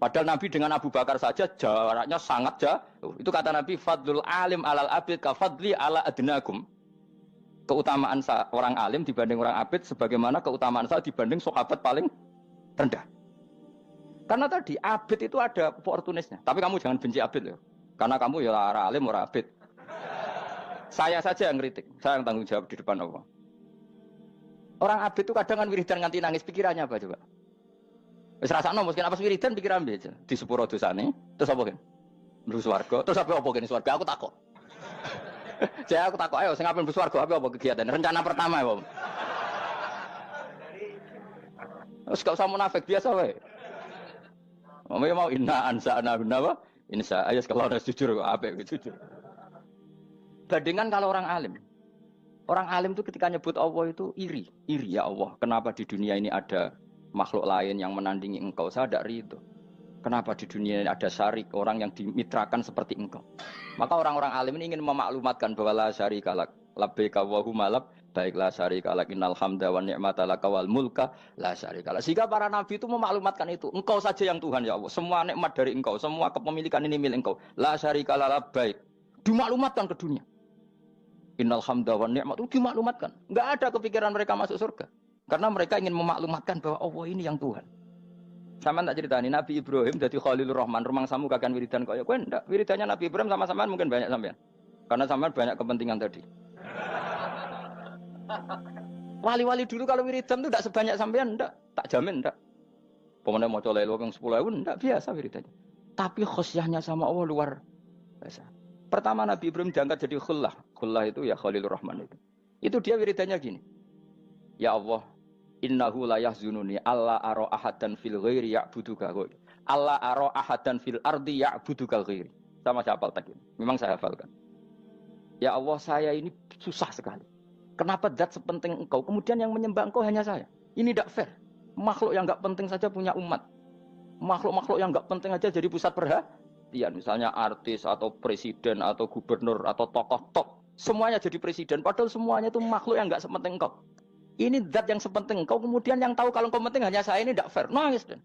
Padahal Nabi dengan Abu Bakar saja jaraknya sangat jauh. Itu kata Nabi fadlul alim alal abid kafadli ala adnakum. Keutamaan orang alim dibanding orang abid sebagaimana keutamaan saya dibanding sahabat paling rendah. Karena tadi abid itu ada oportunisnya. Tapi kamu jangan benci abid ya. Karena kamu ya orang alim, orang abid. Saya saja yang kritik. Saya yang tanggung jawab di depan Allah. Orang abid itu kadang kan wiridan nganti nangis. Pikirannya apa coba? Wis rasakno mungkin apa wiridan pikiran aja. Di sepuro dosane. Terus apa kan? Mlebu swarga. Terus apa kan swarga? Aku takut. Saya aku takut ayo sing ape mlebu swarga apa kegiatan? Rencana pertama ya, Pak. Terus gak usah munafik biasa wae. Mau inna ansa'na apa? Insya Allah kalau ada jujur apa jujur. Bandingkan kalau orang alim. Orang alim itu ketika nyebut Allah itu iri ya Allah. Kenapa di dunia ini ada makhluk lain yang menandingi engkau? Saya tidak ridho. Kenapa di dunia ini ada syarik orang yang dimitrakan seperti engkau? Maka orang-orang alim ini ingin memaklumatkan bahwa la syarika lak labbaika wa huma lab baiklah syarika lak innal hamda wa ni'mata laka wal mulka la syarika lak. Sehingga para nabi itu memaklumatkan itu. Engkau saja yang Tuhan ya Allah. Semua nikmat dari engkau, semua kepemilikan ini milik engkau. La syarika lak labbaik. Dimaklumatkan ke dunia. Innal hamda wa ni'mat itu dimaklumatkan. Enggak ada kepikiran mereka masuk surga. Karena mereka ingin memaklumatkan bahwa Allah ini yang Tuhan. Sama tak ceritani Nabi Ibrahim jadi Khalilur Rahman, rumang samu kakan wiridan kaya kowe ndak. Wiridannya Nabi Ibrahim sama-sama mungkin banyak sampean. Karena sampean banyak kepentingan tadi. Wali-wali dulu kalau wiridan itu ndak sebanyak sampean ndak, tak jamin ndak. Pemene maca lelo yang 10.000 ndak biasa wiridannya. Tapi khosyahnya sama Allah luar biasa. Pertama Nabi Ibrahim diangkat jadi khullah. Khullah itu ya Khalilur Rahman itu. Itu dia wiridannya gini. Ya Allah, innahu la yahzununi alla ara ahadan fil ghairi ya'buduka ghairi. Alla ara ahadan fil ardi ya'buduka ghairi. Sama saya hafal tadi. Memang saya hafalkan. Ya Allah, saya ini susah sekali. Kenapa zat sepenting engkau, kemudian yang menyembah engkau hanya saya? Ini tidak fair. Makhluk yang enggak penting saja punya umat. Makhluk-makhluk yang enggak penting aja jadi pusat perhatian. Misalnya artis atau presiden atau gubernur atau tokoh top. Semuanya jadi presiden. Padahal semuanya itu makhluk yang enggak sepenting engkau. Ini zat yang sepenting engkau, kemudian yang tahu kalau engkau penting hanya saya, ini tidak fair. Nangis dan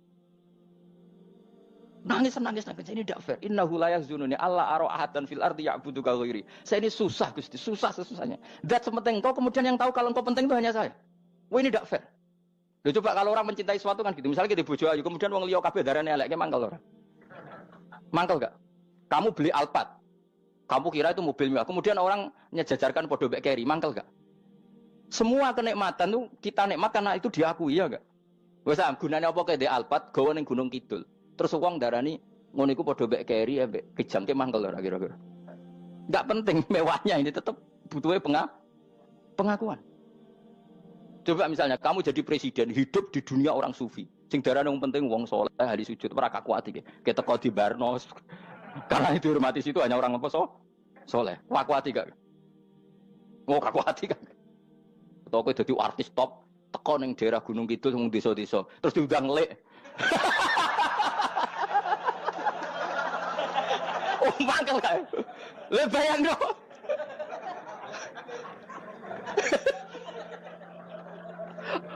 nangis. Ini tidak fair. Innahu la yahzununi alla ara ahadan fil ardi ya'buduka ghairi. Saya ini susah Gusti, susah sesusahnya. Zat sepenting engkau, kemudian yang tahu kalau engkau penting itu hanya saya. Wah ini tidak fair. Loh, coba kalau orang mencintai sesuatu kan gitu. Misalnya kita bojo ayu, kemudian wong liya kabeh darane elek, mangkel ora? Mangkel enggak? Kamu beli Alphard. Kamu kira itu mobil mewah. Kemudian orang nyejajarkan podo mek keri, mangkel enggak? Semua kenikmatan itu kita nikmat karena itu diakui ya enggak? Wes gunane apa kae di Alphard gawe ning Gunung Kidul. Terus wong darani ngono iku padha mek keri ambek kejangke mangkel ora kira-kira. Enggak penting mewahnya ini tetap butuhnya pengakuan. Coba misalnya kamu jadi presiden hidup di dunia orang sufi. Sing darane wong penting wong saleh ahli sujud ora kakuati iki. Keteko di Barno. Karena itu dihormati situ hanya orang apa saleh. Kakuati gak? Oh kakuati kan. Atau kowe dadi artis top, teko ning daerah Gunung Kidul wong desa-desa, terus diundang lek. Oh, mangkel kae. Le bayangno.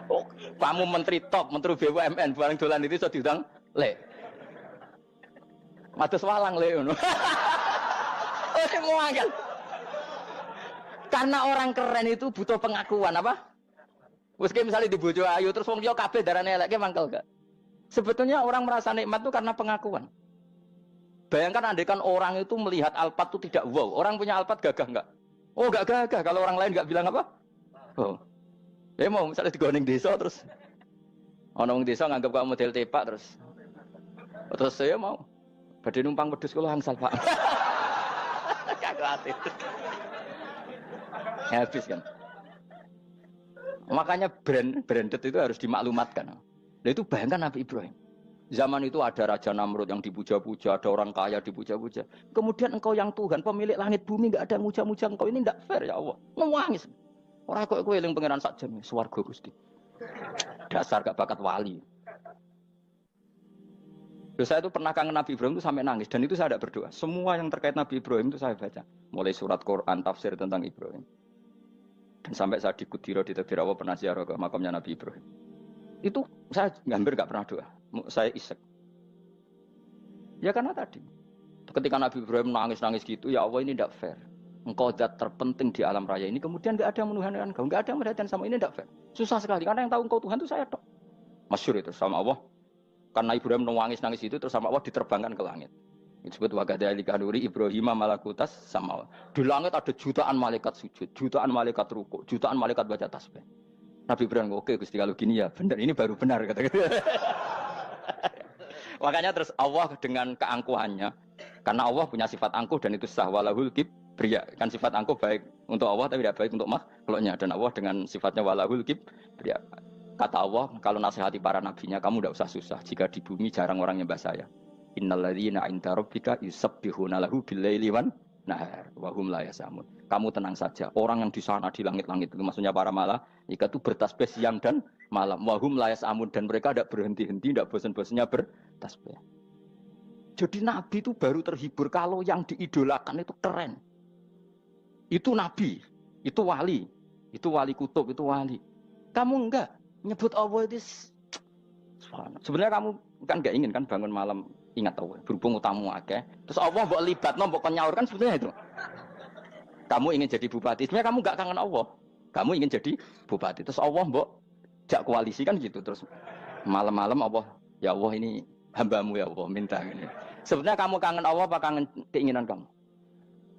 Oh, kamu menteri top, menteri BUMN bareng dolan itu iso diundang lek. Matus walang lek ngono. Oh, mangkel. Karena orang keren itu butuh pengakuan apa? Wes misalnya di bojo ayu terus wong liya kabeh darane eleke mangkel gak? Sebetulnya orang merasa nikmat itu karena pengakuan. Bayangkan andekan orang itu melihat Alphard itu tidak wow. Orang punya Alphard gagah enggak? Oh enggak gagah. Kalau orang lain enggak bilang apa? Oh. Ya mau misalnya digoning desa terus ana wong desa nganggap kamu model tepak terus saya mau badhe numpang wedhus kula angsal Pak. Kagak ati. Habis kan. Makanya branded itu harus dimaklumatkan. Nah itu bayangkan Nabi Ibrahim. Zaman itu ada Raja Namrud yang dipuja-puja, ada orang kaya dipuja-puja. Kemudian engkau yang Tuhan, pemilik langit bumi, enggak ada muja-muja engkau. Ini enggak fair ya Allah. Nangis. Orang kok kowe eling pangeran sak jam, swarga Gusti. Dasar gak bakat wali. Terus saya itu pernah kangen Nabi Ibrahim itu sampai nangis dan itu saya tidak berdoa. Semua yang terkait Nabi Ibrahim itu saya baca, mulai surat Quran, tafsir tentang Ibrahim. Dan sampai saya di Kudiro di Tadbir Allah pernah ziarah ke makamnya Nabi Ibrahim. Itu saya hampir nggak pernah doa. Saya isek. Ya karena tadi, ketika Nabi Ibrahim nangis-nangis gitu, ya Allah ini tidak fair. Engkau zat terpenting di alam raya ini, kemudian nggak ada yang menuhankan engkau, nggak ada yang merhatikan sama ini tidak fair. Susah sekali karena yang tahu engkau Tuhan itu saya tok. Masyhur itu sama Allah. Karena Ibrahim nangis-nangis itu terus sama Allah diterbangkan ke langit. Disebut wagadhalika nuri Ibrahim malakutas sama. Di langit ada jutaan malaikat sujud, jutaan malaikat rukuk, jutaan malaikat baca tasbih. Nabi Ibrahim oke Gusti kalau gini ya benar, ini baru benar kata-kata. Makanya terus Allah dengan keangkuhannya, karena Allah punya sifat angkuh dan itu sah walahul kibriya. Kan sifat angkuh baik untuk Allah tapi tidak baik untuk makhluknya, dan Allah dengan sifatnya walahul kibriya. Kata Allah, kalau nasihati para nabinya, kamu tidak usah susah. Jika di bumi jarang orang nyembah saya. Innalladzina 'inda rabbika yusabbihuna lahu bil-laili wan nahar wa hum la yasamun. Kamu tenang saja. Orang yang di sana di langit-langit itu maksudnya para malaikat itu bertasbih siang dan malam. Wa hum la yasamun, dan mereka tidak berhenti-henti, tidak bosan-bosannya bertasbih. Jadi nabi itu baru terhibur kalau yang diidolakan itu keren. Itu nabi, itu wali kutub, itu wali. Kamu enggak nyebut Allah itu sebenarnya kamu kan enggak ingin kan bangun malam ingat Allah berhubung utamu akeh terus Allah mbok libatno mbok nyaur kan sebetulnya itu kamu ingin jadi bupati sebenarnya kamu enggak kangen Allah kamu ingin jadi bupati terus Allah mbok jak koalisi kan gitu terus malam-malam Allah Ya Allah ini hambamu ya Allah minta ini. Sebenarnya kamu kangen Allah apa kangen keinginan kamu?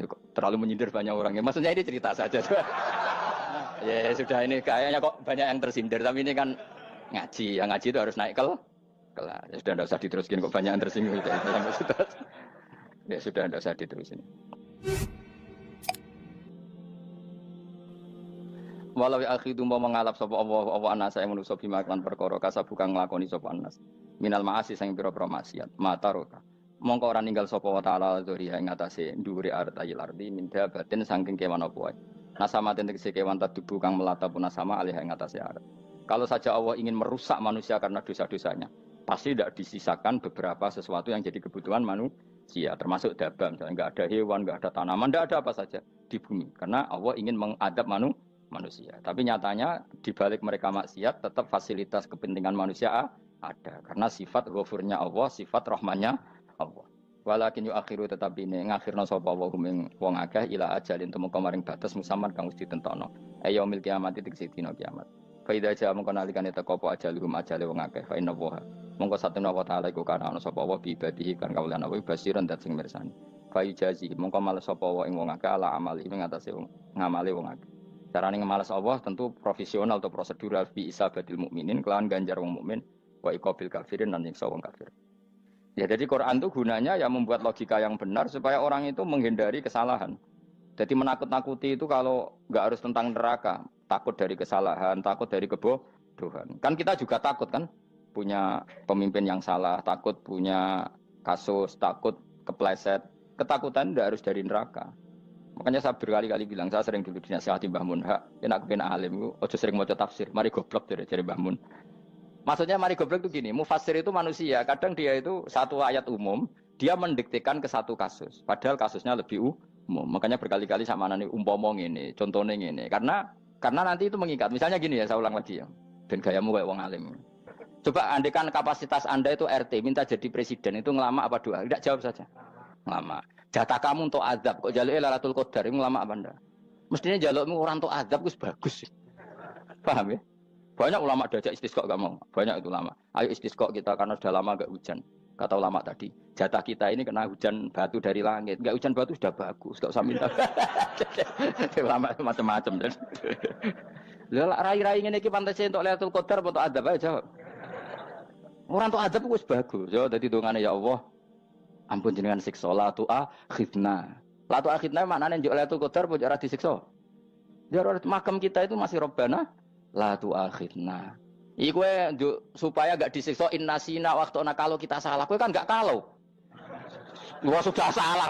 Ya, terlalu menyindir banyak orang ya. Maksudnya ini cerita saja. Ya sudah ini kayaknya kok banyak yang tersindir tapi ini kan ngaji. Yang ngaji itu harus naik kelas. Ya sudah tidak usah diteruskin kok banyak yang tersinggung. Ya sudah tidak usah diterusin. Walau akhidu mau mengalap sapa Allah anas saya manusa bima kan perkara kasab bukan nglakoni sapa anas. Minal ma'asi sing pira-pira maksiat. Mataroka. Mongko ora ninggal sapa wa taala dzuri ing atase dhuwure artayil ardi min dabatin saking kewan apa wae. Nasama tegese kewan tadubu kang melata pun nasama alih ing atase arat. Kalau saja Allah ingin merusak manusia karena dosa-dosanya, pasti tidak disisakan beberapa sesuatu yang jadi kebutuhan manusia, termasuk dabam, misalnya nggak ada hewan, nggak ada tanaman, nggak ada apa saja di bumi, karena Allah ingin mengadab manusia. Tapi nyatanya di balik mereka maksiat, tetap fasilitas kepentingan manusia ada, karena sifat ghafurnya Allah, sifat rahmannya Allah. Walakin akhiru tetapi ini ngakhirna sapa wa hum wong akeh ila ajalin temu kamaring batas musamman kang wis ditentokno. Ayo mil kiamat tegese dina kiamat. Faida aja mengko nalikane teko apa ajalum ajale wong akeh fa inna wa. Mongko satuna wa taala iku kana ana sapa wa bi ibadihi kan kaulan wa basiran dat sing mirsani. Fa jazi mongko males sapa wa ing wong akeh ala amali ing atase wong ngamale wong akeh. Carane ngemales Allah tentu profesional atau prosedural bi isabatil mukminin kelawan ganjar wong mukmin wa iqabil kafirin lan nyiksa wong kafir. Ya jadi Quran itu gunanya ya membuat logika yang benar supaya orang itu menghindari kesalahan. Jadi menakut-nakuti itu kalau nggak harus tentang neraka, takut dari kesalahan, takut dari kebodohan. Kan kita juga takut kan punya pemimpin yang salah, takut punya kasus, takut kepleset. Ketakutan tidak harus dari neraka. Makanya saya berkali-kali bilang, saya sering dulu dinasihati Mbah Mun, enak kena alim, ojo sering maca tafsir, mari goblok dari Mbah Mun. Maksudnya mari goblok itu gini, mufassir itu manusia, kadang dia itu satu ayat umum, dia mendiktekan ke satu kasus, padahal kasusnya lebih umum. Makanya berkali-kali sama nani umpomong ini, contohnya ini, karena nanti itu mengikat. Misalnya gini ya, saya ulang lagi ya, ben gayamu kayak wong alim. Coba andekan kapasitas Anda itu RT, minta jadi presiden, itu ngelama apa doa? Tidak jawab saja. Ngelama. Jatah kamu untuk azab, kok jaluk Lailatul Qadar, ngelama apa Anda? Mestinya jalukmu orang untuk azab itu bagus. Paham ya? Banyak ulama diajak istisqa gak mau. Banyak itu ulama. Ayo istisqa kita karena sudah lama gak hujan. Kata ulama tadi, jatah kita ini kena hujan batu dari langit. Gak hujan batu sudah bagus, gak usah minta. Ulama macam-macam. Lah rai-rai ngene iki pantes entuk Lailatul Qadar apa entuk adab aja. Orang entuk adab wis bagus. Ya dadi dongane ya Allah. Ampun jenengan siksa la tu akhidna. La tu akhidna maknane njuk Lailatul Qadar apa ora disiksa. Ya makam kita itu masih Rabbana la tu akhirna. Iku supaya gak disiksa innasina waktu kalau kita salah. Kowe kan gak kalau. Wah sudah salah.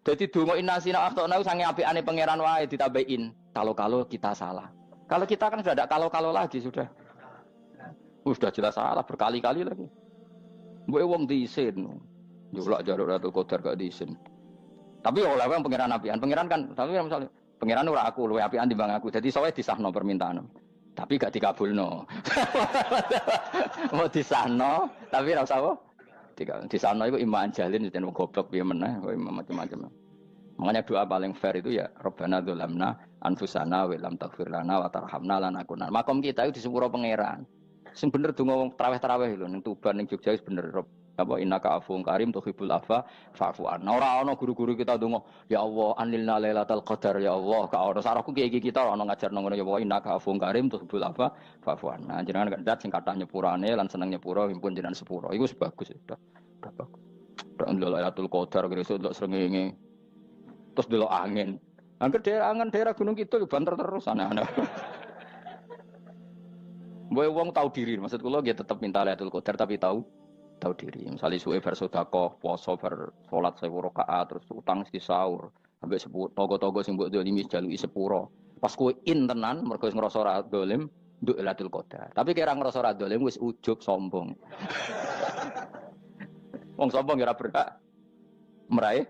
Jadi donga innasina waktu sange apikane pangeran wae ditambahin. Kalau kita salah. Kalau kita kan sudah ada kalau lagi sudah. Sudah jelas salah berkali-kali lagi. Mbok wong diisin. Njulak jaruk Lailatul Qadar gak diisin. Tapi oleh wong pangeran apian. Pangeran kan tapi misalnya pengiran ora aku luwe apian timbang aku. Jadi sowe disahno permintaan. Tapi gak dikabulno. Mau disahno tapi ora usah apa? Disahno iku iman jalin yen goblok piye meneh kok macam-macam. Makanya doa paling fair itu ya Rabbana dzalamna anfusana wa lam taghfir lana wa tarhamna lanakunanna. Makom kita itu di sepuro pangeran. Sing bener donga wong tarawih lho ning Tuban ning Jogja wis bener apa innaka afuwun karim tuhibbul afwa fa'fu anna. Ora ana guru-guru kita donga, ya Allah anilna lailatul qadar ya Allah. Ka ora sarahku kiye kita ora ana ngajarno ngono ya Allah innaka afuwun karim tuhibbul afwa fa'fu anna. Jenengan kandat sing kathah nyepurane lan seneng nyepuro impun jenengan sepuro. Iku wis bagus sudah. Udah bagus. Ora lailatul qadar kira-kira delok srengenge. Terus delok angin. Angger daerah Gunung Kidul banter terus aneh-aneh. Mbok wong tahu diri, maksud kula nggih tetep minta Lailatul Qadar tapi tahu diri. Misalnya suwe bar sedekah, poso bar salat 1000 rakaat terus utang mesti sahur. Ambek togo-togo sing mbok dolimi jaluki sepuro. Pas kowe tenan mergo wis ngrasa ora dolim, nduk Lailatul Qadar. Tapi kira ngrasa ora dolim wis ujug sombong. Wong sombong ora berhak meraih.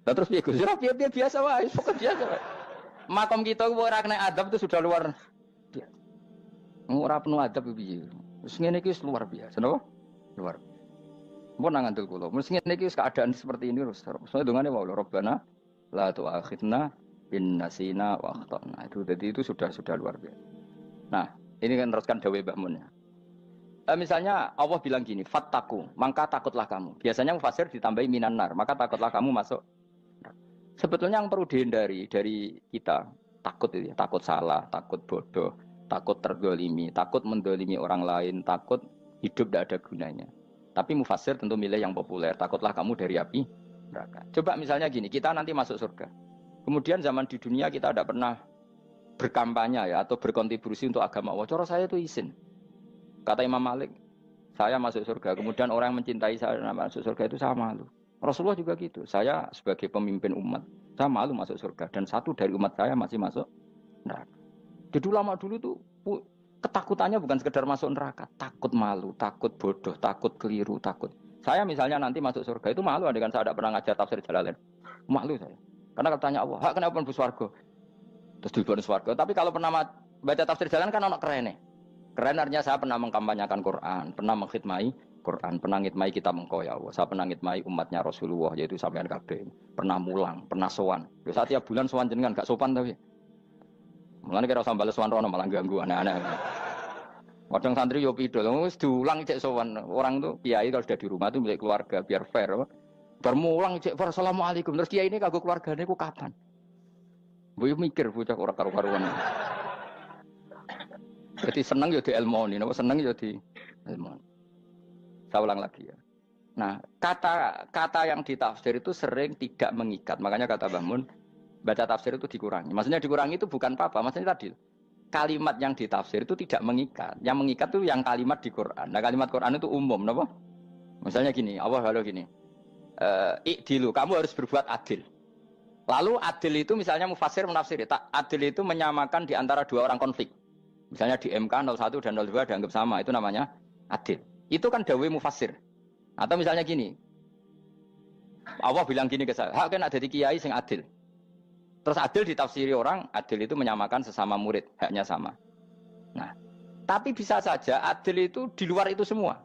Lah terus piye Gus? Ora piye biasa wae, pokok biasa wae. Makom kita ora kena adab itu sudah luar biasa. Ora penuh adab piye. Wis ngene iki luar biasa, napa? Luar. Mun nang ngandel kula. Wis ngene iki keadaan seperti ini terus. Soale dongane wae Rabbana la tu'akhidna in nasina wa akhtana. Itu jadi itu sudah luar biasa. Nah, ini kan teruskan dawuh Mbah Mun ya. Misalnya Allah bilang gini, fattaku, maka takutlah kamu. Biasanya mufasir ditambahi minan nar, maka takutlah kamu masuk. Sebetulnya yang perlu dihindari dari kita, takut itu ya, takut salah, takut bodoh, takut terdolimi, takut mendolimi orang lain, takut hidup tidak ada gunanya. Tapi mufasir tentu milih yang populer, takutlah kamu dari api neraka. Coba misalnya gini, kita nanti masuk surga. Kemudian zaman di dunia kita tidak pernah berkampanye ya atau berkontribusi untuk agama Allah. Cara saya itu izin. Kata Imam Malik, saya masuk surga. Kemudian orang yang mencintai saya masuk surga itu saya malu. Rasulullah juga gitu. Saya sebagai pemimpin umat, saya malu masuk surga. Dan satu dari umat saya masih masuk neraka. Jadi ulama dulu tuh ketakutannya bukan sekedar masuk neraka. Takut malu, takut bodoh, takut keliru, takut. Saya misalnya nanti masuk surga itu malu dengan saya tidak pernah ngajar tafsir Jalalain. Malu saya. Karena kalau tanya Allah, kenapa pun buswargo? Terus diberi swarga. Tapi kalau pernah baca tafsir Jalalain kan anak keren nih. Keren artinya saya pernah mengkampanyakan Quran, pernah mengkhidmai Quran, pernah ngitmai kitab engkau ya Allah. Saya pernah ngitmai umatnya Rasulullah, yaitu sampean kabeh. Pernah mulang, pernah sowan. Yo saat tiap bulan sowan jenengan gak sopan tapi. Mulane kira usah bales sowan rono malah ganggu aneh-aneh. Kadang santri yo pidol, wis diulang cek sowan. Orang tuh kiai kalau sudah di rumah tuh milik keluarga biar fair. Bermulang cek assalamualaikum. Terus kiai ini kagok keluargane ku kapan? Boyo mikir bocah ora karo-karuan. Jadi seneng ya di ilmoni, seneng ya di ilmoni. Saya ulang lagi ya. Nah, kata yang ditafsir itu sering tidak mengikat. Makanya kata Mbah Mun, baca tafsir itu dikurangi. Maksudnya dikurangi itu bukan apa-apa. Maksudnya tadi, kalimat yang ditafsir itu tidak mengikat. Yang mengikat itu yang kalimat di Quran. Nah, kalimat Quran itu umum, kenapa? Misalnya gini, Allah lalu gini, ikdilu, kamu harus berbuat adil. Lalu adil itu misalnya mufasir menafsir, adil itu menyamakan di antara dua orang konflik. Misalnya di MK 01 dan 02 dianggap sama, itu namanya adil. Itu kan dawai mufasir. Atau misalnya gini, Allah bilang gini ke saya, hak kan ada di kiai sing adil. Terus adil ditafsiri orang, adil itu menyamakan sesama murid, haknya sama. Nah, tapi bisa saja adil itu di luar itu semua.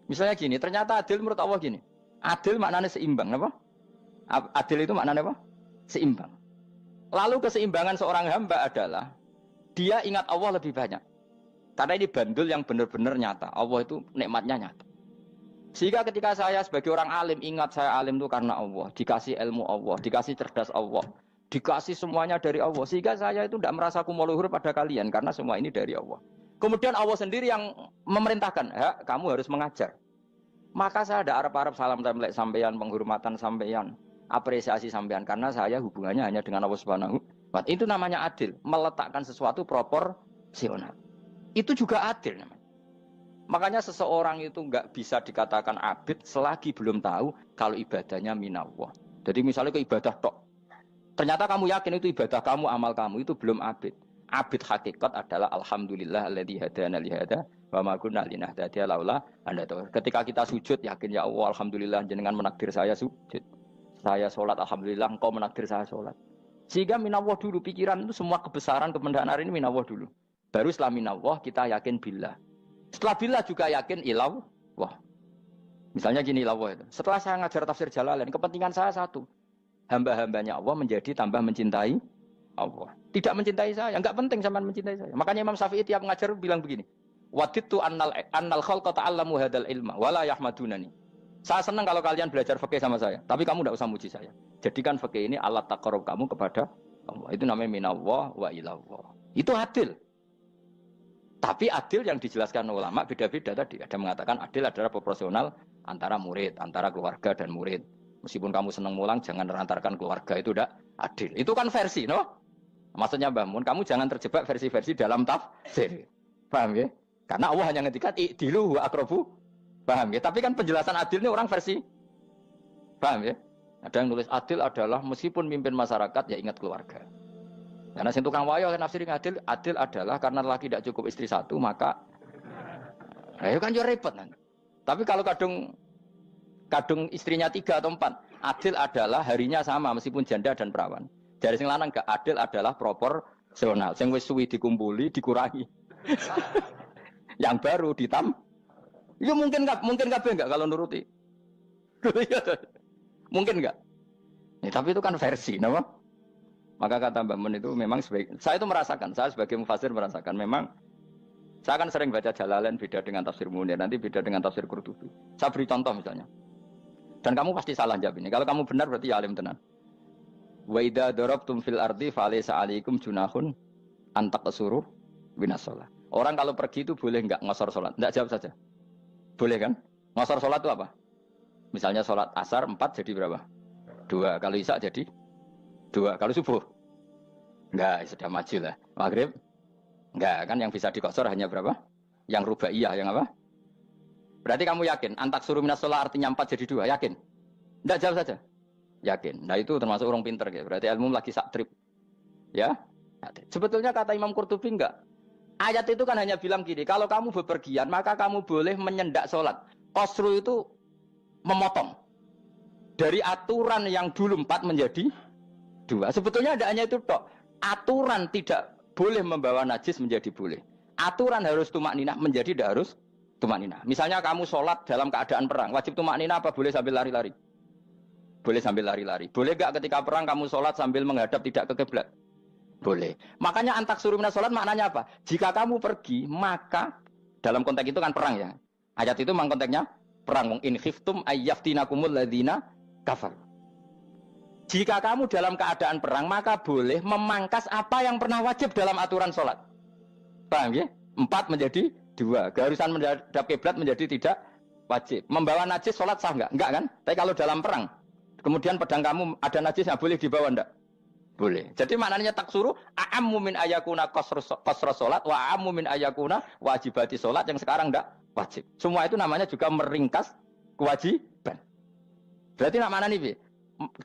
Misalnya gini, ternyata adil menurut Allah gini, adil maknanya seimbang, apa? Adil itu maknanya apa? Seimbang. Lalu keseimbangan seorang hamba adalah dia ingat Allah lebih banyak. Karena ini bandul yang benar-benar nyata. Allah itu nikmatnya nyata. Sehingga ketika saya sebagai orang alim, ingat saya alim itu karena Allah. Dikasih ilmu Allah, dikasih cerdas Allah. Dikasih semuanya dari Allah. Sehingga saya itu tidak merasa kumuluhur pada kalian. Karena semua ini dari Allah. Kemudian Allah sendiri yang memerintahkan, kamu harus mengajar. Maka saya ada Arab-Arab salam template sampeyan, penghormatan sampeyan, apresiasi sampeyan. Karena saya hubungannya hanya dengan Allah Subhanahu. Itu namanya adil, meletakkan sesuatu proporsional. Itu juga adil namanya. Makanya seseorang itu nggak bisa dikatakan abid selagi belum tahu kalau ibadahnya minallah. Jadi misalnya ke ibadah tok, ternyata kamu yakin itu ibadah kamu, amal kamu, itu belum abid. Abid hakikat adalah alhamdulillah alladzi hadana li hada wa ma kunna linahtadiya laula an hadana. Ketika kita sujud yakin ya Allah alhamdulillah jenengan menakdir saya sujud. Saya sholat alhamdulillah engkau menakdir saya sholat. Sehingga minallah dulu, pikiran itu semua kebesaran kemendahan ini minallah dulu. Baru setelah minallah kita yakin billah. Setelah billah juga yakin ilallah. Wah. Misalnya gini ilallah itu. Setelah saya ngajar tafsir Jalalain, kepentingan saya satu. Hamba-hambanya Allah menjadi tambah mencintai Allah. Tidak mencintai saya, enggak penting sama mencintai saya. Makanya Imam Syafi'i tiap ngajar bilang begini. Wadittu annal khalqa ta'allamu hadal ilma wala yahmadunani. Saya senang kalau kalian belajar fikih sama saya, tapi kamu tidak usah muji saya. Jadikan fikih ini alat taqarrub kamu kepada Allah. Itu namanya minallah wa ilallah. Itu adil. Tapi adil yang dijelaskan ulama beda-beda tadi. Ada mengatakan adil adalah proporsional antara murid, antara keluarga dan murid. Meskipun kamu senang mulang, jangan merantarkan keluarga, itu tidak adil. Itu kan versi, no? Maksudnya Mbah Mun, kamu jangan terjebak versi-versi dalam tafsir. Paham ya? Karena Allah hanya ngetikan i'dilu wa aqrabu. Paham ya? Tapi kan penjelasan adil ini orang versi. Paham ya? Ada yang nulis adil adalah meskipun mimpin masyarakat ya ingat keluarga. Karena sing tukang wayo kan nafsirin adil, adil adalah karena laki tidak cukup istri satu maka ayo kan yo repot nanti. Tapi kalau kadung istrinya 3 atau 4, adil adalah harinya sama meskipun janda dan perawan. Dari sing lanang gak adil adalah proporsional. Sing wis suwi dikumpuli dikurangi. Yang baru ya mungkin kabeh enggak kalau nuruti. Mungkin enggak. Ya, tapi itu kan versi, nama. Maka kata Mbak Mun itu memang saya itu merasakan, saya sebagai mufasir merasakan memang Saya kan sering baca Jalalain beda dengan tafsir Munir, nanti beda dengan tafsir Qurtubi. Saya beri contoh misalnya. Dan kamu pasti salah jawab ini. Kalau kamu benar berarti ya alim tenan. Wa idza darabtum fil ardi falaysa 'alaikum junahun an taqsuru minas shalah. Orang kalau pergi itu boleh enggak ngosor salat? Enggak, jawab saja. Boleh kan? Ngosor salat itu apa? Misalnya salat asar 4 jadi berapa? 2. Kalau isya jadi 2. Kalau subuh? Enggak, sudah maju lah. Maghrib? Enggak, kan yang bisa dikosor hanya berapa? Yang rubaiyah, yang apa? Berarti kamu yakin? Antak suruh minas sholat artinya 4 jadi 2, yakin? Enggak, jawab saja. Yakin. Nah itu termasuk orang pinter. Ya. Berarti ilmu lagi sak trip. Ya? Sebetulnya kata Imam Qurtubi enggak. Ayat itu kan hanya bilang gini, kalau kamu bepergian, maka kamu boleh menyendak sholat. Qasru itu memotong. Dari aturan yang dulu 4 menjadi 2. Sebetulnya tidak hanya itu, tok. Aturan tidak boleh membawa najis menjadi boleh. Aturan harus tumak ninah menjadi tidak harus tumak ninah. Misalnya kamu sholat dalam keadaan perang, wajib tumak ninah apa boleh sambil lari-lari? Boleh sambil lari-lari. Boleh gak ketika perang kamu sholat sambil menghadap tidak ke kiblat? Boleh. Makanya antak suruh minas sholat maknanya apa? Jika kamu pergi, maka dalam konteks itu kan perang ya. Ayat itu memang konteksnya perang. In khiftum ayyaftinakumul ladzina kafar. Jika kamu dalam keadaan perang, maka boleh memangkas apa yang pernah wajib dalam aturan sholat. Paham ya? 4 menjadi 2. Keharusan menghadap kiblat menjadi tidak wajib. Membawa najis sholat sah enggak? Enggak kan? Tapi kalau dalam perang, kemudian pedang kamu ada najisnya, boleh dibawa enggak? Boleh. Jadi maknanya taksuru, a'ammu min ayakuna qasra sholat, wa a'ammu min ayakuna wajibati sholat yang sekarang enggak wajib. Semua itu namanya juga meringkas kewajiban. Berarti nak mana nih,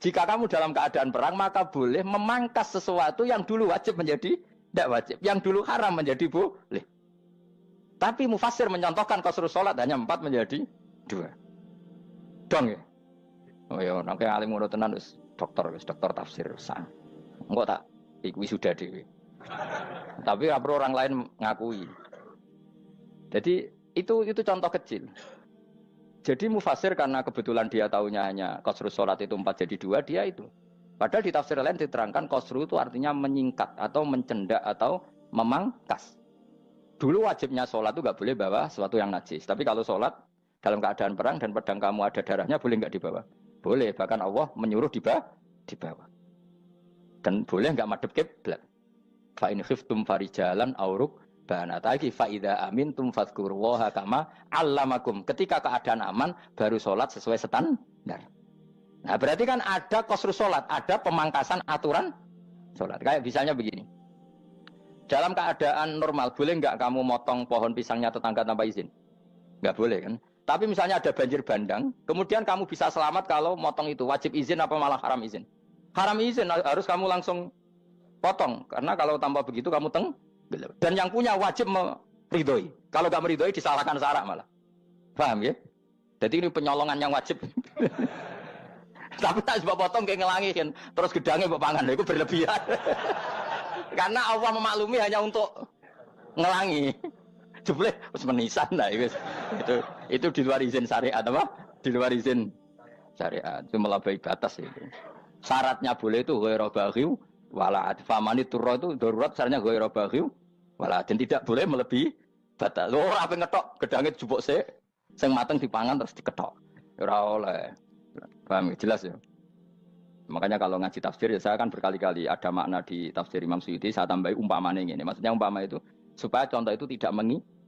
jika kamu dalam keadaan perang, maka boleh memangkas sesuatu yang dulu wajib menjadi tidak wajib. Yang dulu haram menjadi boleh. Tapi mufassir mencontohkan qasru sholat hanya 4 menjadi 2. Dong ya? Oh ya, nanti alim ngono tenan wis dokter tafsir sah. Engko tak iku sudah dhewe. Tapi perlu orang lain ngakui. Jadi itu contoh kecil. Jadi mufassir karena kebetulan dia tahunya hanya qasru sholat itu 4 jadi 2, dia itu. Padahal di tafsir lain diterangkan qasru itu artinya menyingkat atau mencendak atau memangkas. Dulu wajibnya sholat itu nggak boleh bawa sesuatu yang najis. Tapi kalau sholat dalam keadaan perang dan pedang kamu ada darahnya, boleh nggak dibawa? Boleh. Bahkan Allah menyuruh dibawa. Dan boleh nggak madhep kiblat. Fa in khiftum farijalan auruk banataki fa idza amintum fadhkurullaha kama 'allamakum. Ketika keadaan aman baru sholat sesuai standar. Nah, berarti kan ada qasru sholat, ada pemangkasan aturan sholat. Kayak misalnya begini. Dalam keadaan normal, boleh nggak kamu motong pohon pisangnya tetangga tanpa izin? Nggak boleh kan? Tapi misalnya ada banjir bandang, kemudian kamu bisa selamat kalau motong itu. Wajib izin apa malah haram izin? Haram izin, harus kamu langsung potong. Karena kalau tanpa begitu kamu dan yang punya wajib meridhoi. Kalau nggak meridhoi disalahkan syarak malah. Paham ya? Jadi ini penyolongan yang wajib. Tapi tak sebab potong kayak ngelangi kan. Terus gedangnya mbok pangan, itu berlebihan. Karena Allah memaklumi hanya untuk ngelangi. Jebule wis menisan lah itu di luar izin syariat apa? Di luar izin syariat. Itu melampaui batas itu. Syaratnya boleh itu ghairu baghiw wala famani turra itu darurat syaratnya ghairu baghiw wala dan tidak boleh melebihi batas. Ora ape ngetok gedange jupuk sik sing mateng dipangan terus diketok. Ora oleh. Paham jelas ya? Makanya kalau ngaji tafsir ya saya kan berkali-kali ada makna di tafsir Imam Suyuti saya tambahi umpamanya ini. Maksudnya umpama itu supaya contoh itu tidak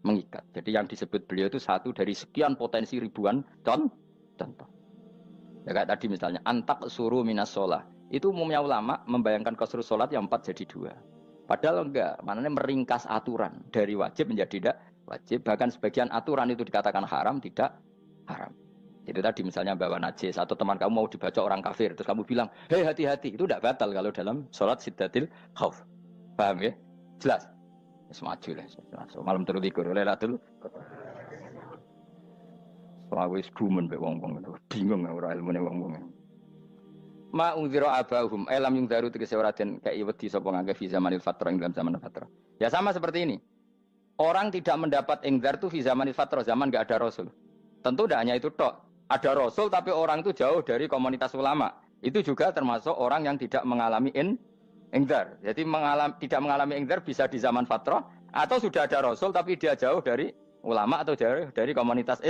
mengikat. Jadi yang disebut beliau itu satu dari sekian potensi ribuan contoh. Ya kayak tadi misalnya antak suruh minas sholah. Itu umumnya ulama membayangkan qasru sholat yang 4 jadi 2. Padahal enggak, maknanya meringkas aturan dari wajib menjadi tidak wajib. Bahkan sebagian aturan itu dikatakan haram, tidak haram. Itu tadi misalnya bawa najis atau teman kamu mau dibaca orang kafir terus kamu bilang, hei hati-hati, itu tidak batal kalau dalam sholat siddatil khauf. Paham ya? Jelas? Semaju lah. Malam terus likur oleh Ratul. Soalnya wis gumen be wong-wong itu. Bingung ora ilmune wong-wong. Ma ungzira abahum lam yungzaru tegese ora den kei wedi sapa ngangge fi zamanil fatrah ing dalam zaman fatrah. Ya sama seperti ini. Orang tidak mendapat ingzar itu fi zamanil fatrah, zaman enggak ada rasul. Tentu tidak hanya itu tok. Ada rasul tapi orang itu jauh dari komunitas ulama. Itu juga termasuk orang yang tidak mengalami Ingdar. Jadi tidak mengalami ingdar bisa di zaman fatrah atau sudah ada rasul tapi dia jauh dari ulama atau jauh dari komunitas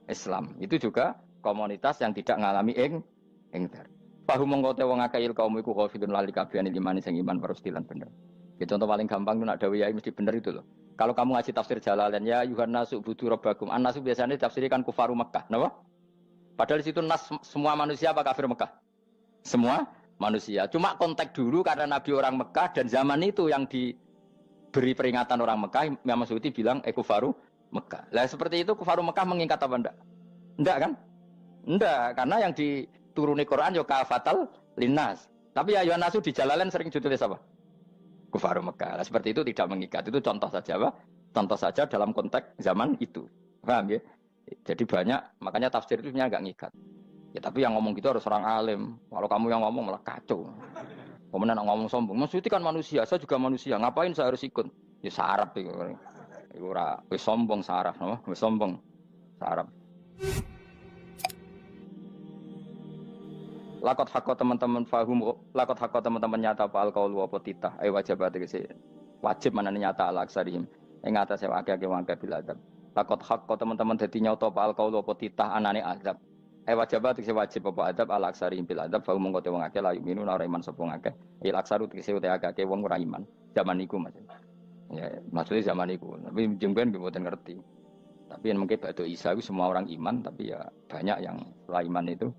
Islam. Itu juga komunitas yang tidak mengalami ingdar. Fahum mengkote wong akeh kaum iku khafidun lali kabehane imane sing iman parustilan bener. Ya, contoh paling gampang itu nak dawuh yai mesti bener itu loh. Kalau kamu ngaji tafsir Jalalain ya Yuhannasu budu rabbakum. An-nasu biasanya ditafsirkan kufaru Mekah, napa? Padahal di situ nas semua manusia apa kafir Mekah? Semua manusia. Cuma konteks dulu karena Nabi orang Mekah dan zaman itu yang diberi peringatan orang Mekah, Imam Suyuti bilang kufaru Mekah. Lah seperti itu kufaru Mekah mengikat apa enggak? Enggak kan? Enggak, karena yang dituruni Quran yo kafatal linnas. Tapi ya Yuhannasu di Jalalain sering ditulis apa? Kufaru Mekah. Nah, seperti itu tidak mengikat. Itu contoh saja, Pak. Contoh saja dalam konteks zaman itu. Paham ya? Jadi banyak, makanya tafsir itu sebenarnya enggak ngikat. Ya tapi yang ngomong gitu harus orang alim. Kalau kamu yang ngomong malah kacau. Kemudian ngomong sombong. Maksudnya kan manusia, saya juga manusia. Ngapain saya harus ikut? Ya sarap itu. Iku ora wis sombong saraf, no? Wis sombong saraf. Lakot hakko teman-teman fahum, lakot hakko teman-teman nyata apa alkaul apa titah. Wajib tegese wajib manane nyata al aksarihim. Ing atase akeh-akeh wangke bil adab. Lakot hakko teman-teman dadi nyata apa alkaul apa titah anane azab. Wajib tegese wajib apa adab al aksarihim bil adab fa mongko te wong akeh la yuminu ora iman sapa akeh. Il aksaru tegese utek akeh wong ora iman. Zaman iku Mas. Ya, maksudnya zaman iku. Tapi jengben mboten ngerti. Tapi yang mungkin ba'da Isa itu semua orang iman, tapi ya banyak yang setelah iman itu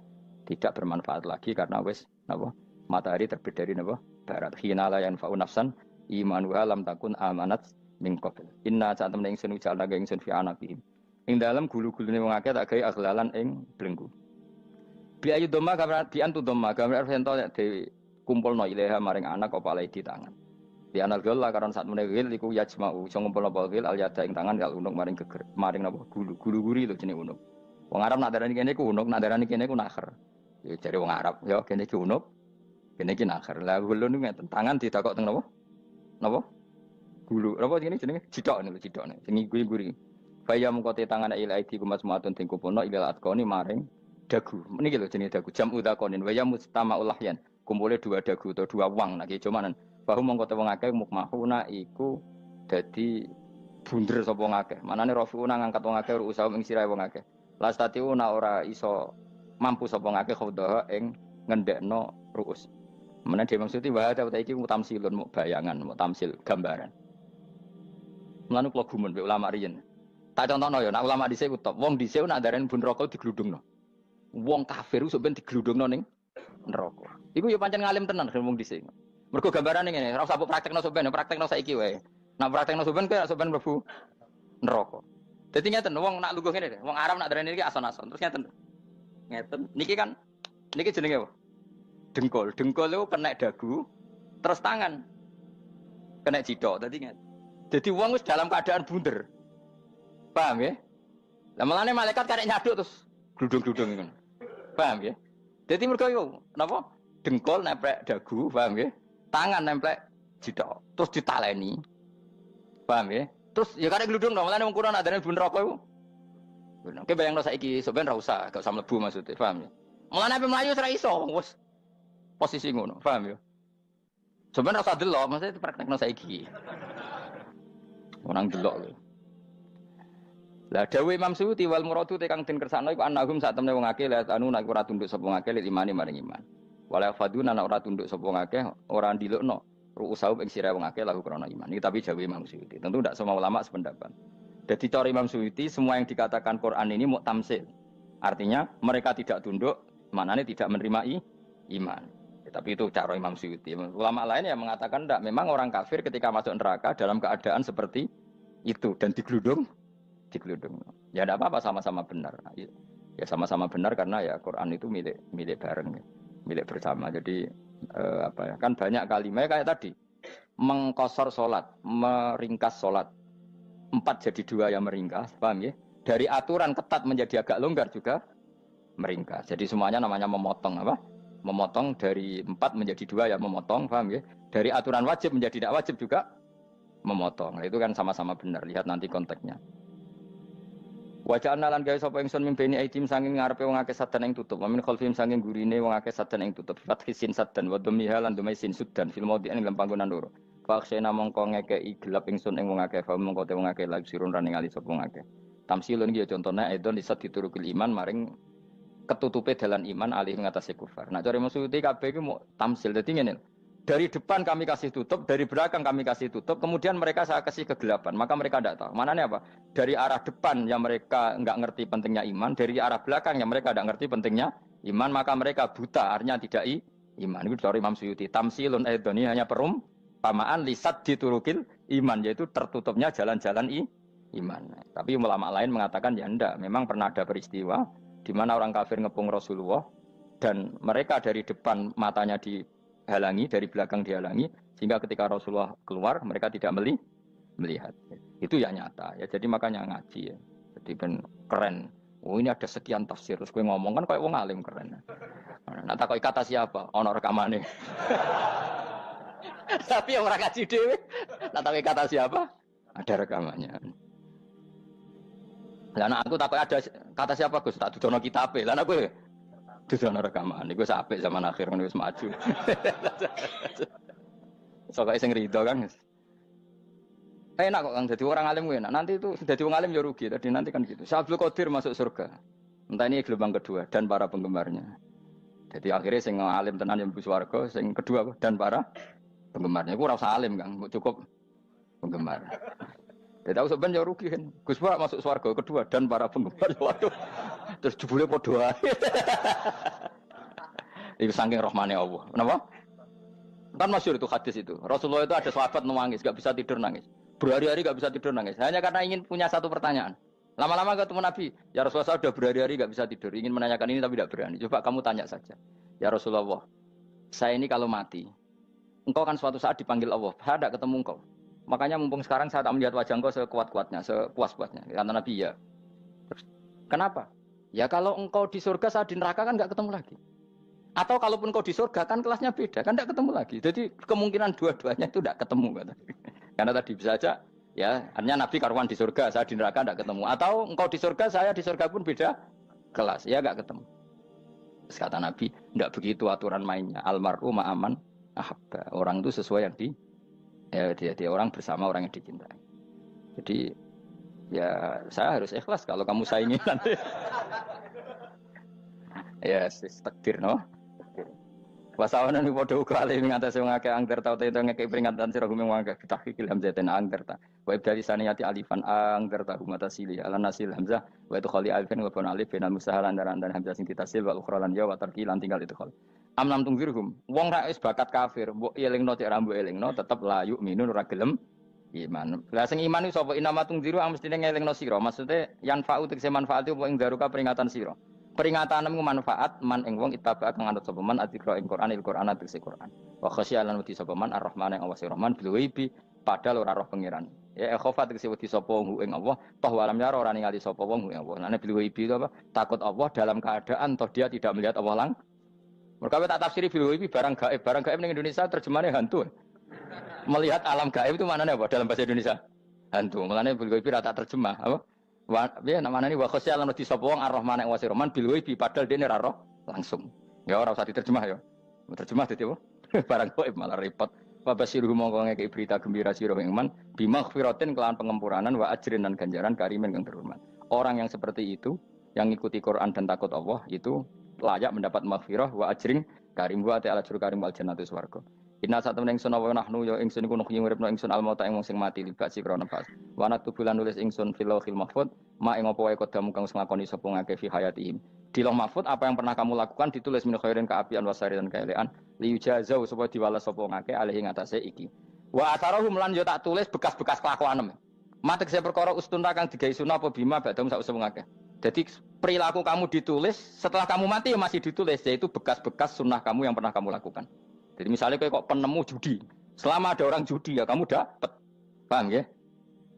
tidak bermanfaat lagi karena wis napa matahari terbit dari napa barat khina la yanfa'u nafsan imanuha lam takun amanat min qabl inna saat temen ingsun ujalna ga ingsun fi anaqihim ing dalem gulu-gulune wong akeh tak gawe aghlalan ing blengku bi ayu doma gambar bi antu doma gambar sento de kumpulno ilaha maring anak apa alai di tangan di anal gol la karon saat meneh wil iku yajma'u iso ngumpulno wil al yada ing tangan kal unuk maring geger maring napa gulu-guri lho jenenge unuk wong Arab nak darani kene ku unuk nak darani kene ku nakher. Ya cari wong Arab, ya kene iki unuk, kene iki nakher. Lah gulu niku ngeten, tangan ditakok teng napa? Napa? Gulu. Napa jenenge jenenge? Cidok niku cidokne. Sing guri-guri. Faya mengkote tangan ila aidi kumasmatun ting kupono ila atkoni maring dagu. Niki lho jenenge dagu. Jam udzakonin waya mustamaul lahyan. Kumpule dua dagu atau dua wang nek cumanan. Bahu mengkote wong akeh mukmahuna iku dadi bunder sapa wong akeh. Manane rafiuna ngangkat wong akeh usaha ing sirahe wong akeh. Lastatiuna ora iso mampu sapa ngake khawdaha ing ngendekno ruus. Menawa dhewe maksudi wae ta iki mutamsilun mu bayangan, mu tamsil gambaran. Mulane kula gumun mbek ulama riyen. Tak contohno ya, nek ulama dhisik ku top. Wong dhisik nak darani bun neraka digludungno. Wong kafir sok ben digludungno ning neraka. Iku ya pancen ngalim tenan wong dhisik. Mergo gambarane ngene, ora usah praktekno sok ben, praktekno saiki wae. Nak praktekno sok ben kaya sok ben mlebu neraka. Dadi ngeten wong nak lungguh ngene, wong Arab nak darani iki ason-ason. Terus ngeten. Ngeten. Niki kan niki jenenge apa? Dengkul. Dengkul itu kena dagu, terus tangan kena cidok. Tadi ngeten. Jadi wong wis dalam keadaan bunder. Paham ya? Lah malane malaikat karek nyaduk terus gludung-gludung ngono. Paham ya? Jadi mergo yo napa? Dengkul nempel dagu, paham ya? Tangan nempel cidok, terus ditaleni. Paham ya? Terus ya karek gludung dong, malane wong kurang adane bunder apa iku? Oke bayangno saiki sampean ra usah, gak usah mlebu maksudnya, paham ya? Mulane ape mlayu ora iso, wis posisi ngono, paham ya? Sampeyan ra usah delok, maksudnya praktekno saiki. Orang delok lho. Lah dawuh Imam Suyuti wal muradu te kang den kersakno iku annahum sak temne wong akeh la anu nek ora tunduk sapa wong akeh imani maring iman. Wala faduna nek ora tunduk sapa wong akeh ora ndilukno ru'usau ing sira wong akeh lahu krana iman. Iki tapi dawuh Imam Suyuti. Tentu tidak semua ulama sependapat. Jadi cara Imam Suyuti semua yang dikatakan Quran ini mau tamsil. Artinya mereka tidak tunduk, maknanya tidak menerima iman. Tapi itu cara Imam Suyuti. Ulama lain yang mengatakan tidak. Memang orang kafir ketika masuk neraka dalam keadaan seperti itu dan digeludung. Ya tidak apa-apa sama-sama benar. Ya sama-sama benar karena ya Quran itu milik bareng, milik bersama. Jadi kan banyak kalimat kayak tadi mengkosor sholat, meringkas sholat. 4 jadi 2 yang meringkas, paham ya? Dari aturan ketat menjadi agak longgar juga meringkas. Jadi semuanya namanya memotong apa? Memotong dari 4 menjadi 2 yang memotong, paham ya? Dari aturan wajib menjadi tidak wajib juga memotong. Nah, itu kan sama-sama benar. Lihat nanti konteksnya. Wajah analan gawe sapa ingsun mimpeni aidim sanging ngarepe wong akeh sadan ing tutup. Wamin khalfim sanging gurine wong akeh sadan ing tutup. Fathisin sadan wa dhamiha lan dhami sin sudan fil maudhi'in ing panggonan loro. Faksena mongko ngekeki gelap ingsun ing wong akeh fa mongko te wong akeh lagi sirun rane ngali sapa wong akeh. Tamsilun iki contone edon disat diturukil iman maring ketutupe dalan iman alih ngatasi kufar. Nah cara maksudnya kabeh iki mau tamsil. Dadi ngene. Dari depan kami kasih tutup, dari belakang kami kasih tutup, kemudian mereka saya kasih kegelapan. Maka mereka tidak tahu. Mananya apa? Dari arah depan yang mereka enggak ngerti pentingnya iman, dari arah belakang yang mereka enggak ngerti pentingnya iman, maka mereka buta, artinya tidak iman. Itu dari Imam Suyuti. Tamsilun edoni hanya perumpamaan lisat diturukil iman, yaitu tertutupnya jalan-jalan iman. Tapi ulama lain mengatakan ya enggak. Memang pernah ada peristiwa di mana orang kafir ngepung Rasulullah dan mereka dari depan matanya dihalangi, dari belakang dihalangi, sehingga ketika Rasulullah keluar mereka tidak melihat. Itu ya nyata ya. Jadi makanya ngaji ya. Jadi ben keren. Oh ini ada sekian tafsir. Terus gue ngomong kan kayak wong alim keren. Nah tak kata siapa? Ono rekamane. Tapi yang orang ngaji dhewe. Nah tak kata siapa? Ada rekamannya. Lah aku takut ada kata siapa Gus? Tak dudono kitabe. Lah aku dudono rekaman. Iku apik zaman akhir kan wis maju. Soale sing rido kan. Enak kok Kang jadi orang alim enak. Nanti itu jadi orang alim ya rugi. Tadi nanti kan gitu. Syabdul Qadir masuk surga. Entah ini gelombang kedua dan para penggemarnya. Jadi akhirnya sing alim tenan yang mlebu swarga, sing kedua dan para penggemarnya. Iku ora usah alim Kang, cukup penggemar. Dia tahu sebenarnya rugi kan. Gus Pak masuk swarga kedua dan para penggemar. Waduh. Terus jebule padha ae. Itu saking rahmane Allah. Kenapa? Kan masyhur itu hadis itu. Rasulullah itu ada sahabat nangis, enggak bisa tidur nangis. Berhari-hari enggak bisa tidur nangis. Hanya karena ingin punya satu pertanyaan. Lama-lama ketemu Nabi, ya Rasulullah saya sudah berhari-hari enggak bisa tidur, ingin menanyakan ini tapi tidak berani. Coba kamu tanya saja. Ya Rasulullah, saya ini kalau mati, engkau kan suatu saat dipanggil Allah. Saya tidak ketemu engkau. Makanya mumpung sekarang saya tak melihat wajah engkau sekuat-kuatnya, sepuas-puasnya. Kata Nabi ya. Terus, kenapa? Ya kalau engkau di surga, saya di neraka kan enggak ketemu lagi. Atau kalaupun engkau di surga kan kelasnya beda, kan enggak ketemu lagi. Jadi kemungkinan dua-duanya itu enggak ketemu. Kata. Karena tadi bisa saja, ya artinya Nabi karuan di surga, saya di neraka enggak ketemu. Atau engkau di surga, saya di surga pun beda kelas, ya enggak ketemu. Terus kata Nabi, enggak begitu aturan mainnya. Almar'u ma'aman ahabba. Orang itu sesuai yang dia orang bersama orang yang dicintai. Jadi ya saya harus ikhlas kalau kamu saingi nanti. Ya takdir no. Wasawana ni padha uga ali ngatasi wong akeh angger tau te ngekek peringatan sira gumeng wong akeh tahqiqil hamzatain angger ta. Wa ibdali saniyati alifan angger ta humata sili ala nasil hamzah wa itu khali alifan wa pun alif binal musahalan dan hamzah sing ditasil wa ukhra lan ya wa tarqi lan tinggal itu khol. Amlam tungfirhum wong ra wis bakat kafir mbok elingno cek rambu elingno tetep layu minun ora gelem iman. Lah sing iman iku sapa inama tungziru ang mestine ngelingno sira. Maksude yan fa'u tegese manfaat apa ing daruka peringatan sira. Peringatanmu manfaat man ing wong ittaba kang anut sapa man atikra ing Qur'anil Qur'an tegese Qur'an. Wa khasyalan wedi sapa man ar-rahman ing Allah Rahman bil ghaibi padahal ora roh pangeran. Ya khofa tegese wedi sapa wong ing Allah toh walam yara ora ningali sapa wong ing Allah. Lan bil ghaibi itu apa? Takut Allah dalam keadaan toh dia tidak melihat Allah lang. Mereka tak tafsiri bil ghaibi barang gaib ning Indonesia terjemahnya hantu. Melihat alam gaib itu maknanya apa dalam bahasa Indonesia? Hantu. Maknanya bil ghaibi rata terjemah apa? Ya namanya ini wa khosyalan di sapa wong ar-rahman ing wasirman bil ghaibi padahal dene ora roh langsung. Ya ora usah diterjemah ya. Terjemah dadi apa? Barang gaib malah repot. Wa basiruhu mongko ngeke berita gembira sira ing man bimaghfiratin kelawan pengemuranan wa ajrin dan ganjaran karimin kang terhormat. Orang yang seperti itu yang ngikuti Quran dan takut Allah itu layak mendapat maghfirah wa ajrin karim wa ta'ala jur karim wal jannatu swarga. Inna satamna ingsun wa nahnu ya ingsun iku nuhyi uripna ingsun almauta ing wong sing mati libak sikra nafas. Wa naktubulan nulis ingsun fil lauhil mahfuz ma ing apa wae kodamu kang nglakoni sapa ngake fi hayatihim. Di lauh mahfuz apa yang pernah kamu lakukan ditulis min khairin kaapian wasari dan kaelean li yujazau supaya diwales sapa ngake alih ing atase iki. Wa atharahum lan yo tak tulis bekas-bekas kelakuanem. Matek saya perkara ustun kang digawe sunah apa bima badam sak usum ngake. Jadi perilaku kamu ditulis setelah kamu mati ya masih ditulis yaitu bekas-bekas sunnah kamu yang pernah kamu lakukan. Jadi misalnya kok penemu judi, selama ada orang judi ya kamu dapat, paham ya?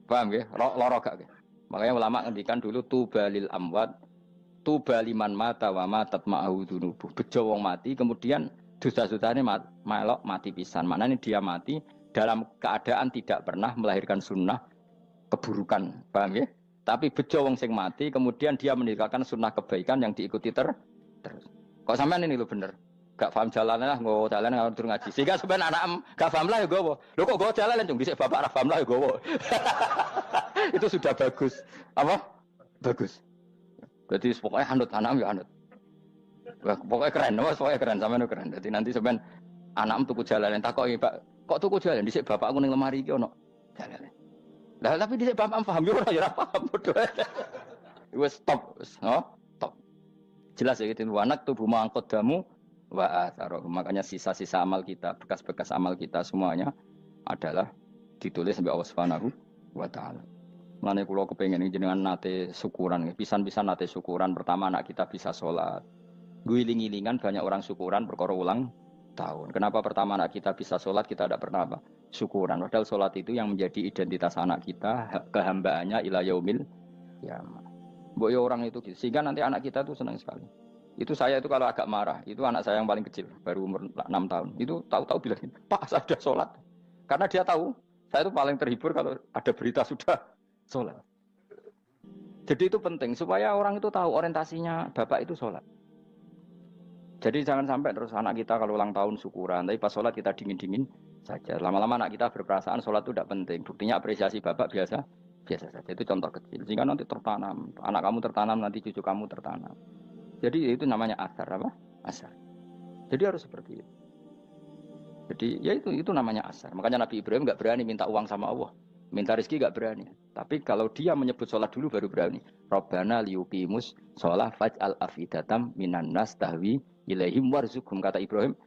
Paham ya? Loro gak? Makanya ulama ngendikan dulu tubalil amwat, tubaliman mata wa matat ma'ahu dunubuh. Bejo wong mati, kemudian dosa-dosanya melok mati pisan. Maknanya dia mati dalam keadaan tidak pernah melahirkan sunnah keburukan, paham ya? Tapi bejo wong sing mati, kemudian dia meninggalkan sunnah kebaikan yang diikuti terus. Kok sampean ini lo bener? Gak paham jalan lah, nggak jalan ngatur ngaji. Sehingga sebenarnya anak gak paham lah ya gue. Lo kok gue jalan cung bisa bapak arah paham lah ya gue. Itu sudah bagus. Apa? Bagus. Jadi pokoknya anut anak ya anut. Wah, pokoknya keren, pokoknya keren sampean keren. Jadi nanti sebenarnya anak tuku jalan tak kok Pak, kok tuku jalan dhisik bapakku ning lemari iki ono jalan. Lah tapi dhisik bapak paham yo ora ya paham bodoh. Wes stop, stop. Jelas ya gitu anak tubuh mangkot damu wa atharo. Makanya sisa-sisa amal kita, bekas-bekas amal kita semuanya adalah ditulis sampai Allah Subhanahu wa taala. Mulane kula kepengin jenengan nate syukuran, pisan-pisan nate syukuran pertama anak kita bisa sholat. Guling-gilingan banyak orang syukuran perkara ulang tahun. Kenapa pertama anak kita bisa sholat kita tidak pernah apa? Syukuran. Padahal sholat itu yang menjadi identitas anak kita, kehambaannya ila yaumil qiyamah. Mbok ya orang itu gitu. Sehingga nanti anak kita tuh senang sekali. Itu saya itu kalau agak marah, itu anak saya yang paling kecil, baru umur 6 tahun. Itu tahu-tahu bilang, "Pak, saya sudah sholat." Karena dia tahu, saya itu paling terhibur kalau ada berita sudah sholat. Jadi itu penting supaya orang itu tahu orientasinya bapak itu sholat. Jadi jangan sampai terus anak kita kalau ulang tahun syukuran, tapi pas sholat kita dingin-dingin saja. Lama-lama anak kita berperasaan sholat itu tidak penting. Buktinya apresiasi bapak biasa saja. Itu contoh kecil. Sehingga nanti tertanam, anak kamu tertanam, nanti cucu kamu tertanam. Jadi itu namanya asar apa? Asar. Jadi harus seperti itu. Jadi ya itu namanya asar. Makanya Nabi Ibrahim nggak berani minta uang sama Allah, minta rezeki nggak berani. Tapi kalau dia menyebut sholat dulu baru berani. Rabbana liyuqimus sholah faj'al afidatam minan nas tahwi ilaihim warzuqhum, kata Ibrahim,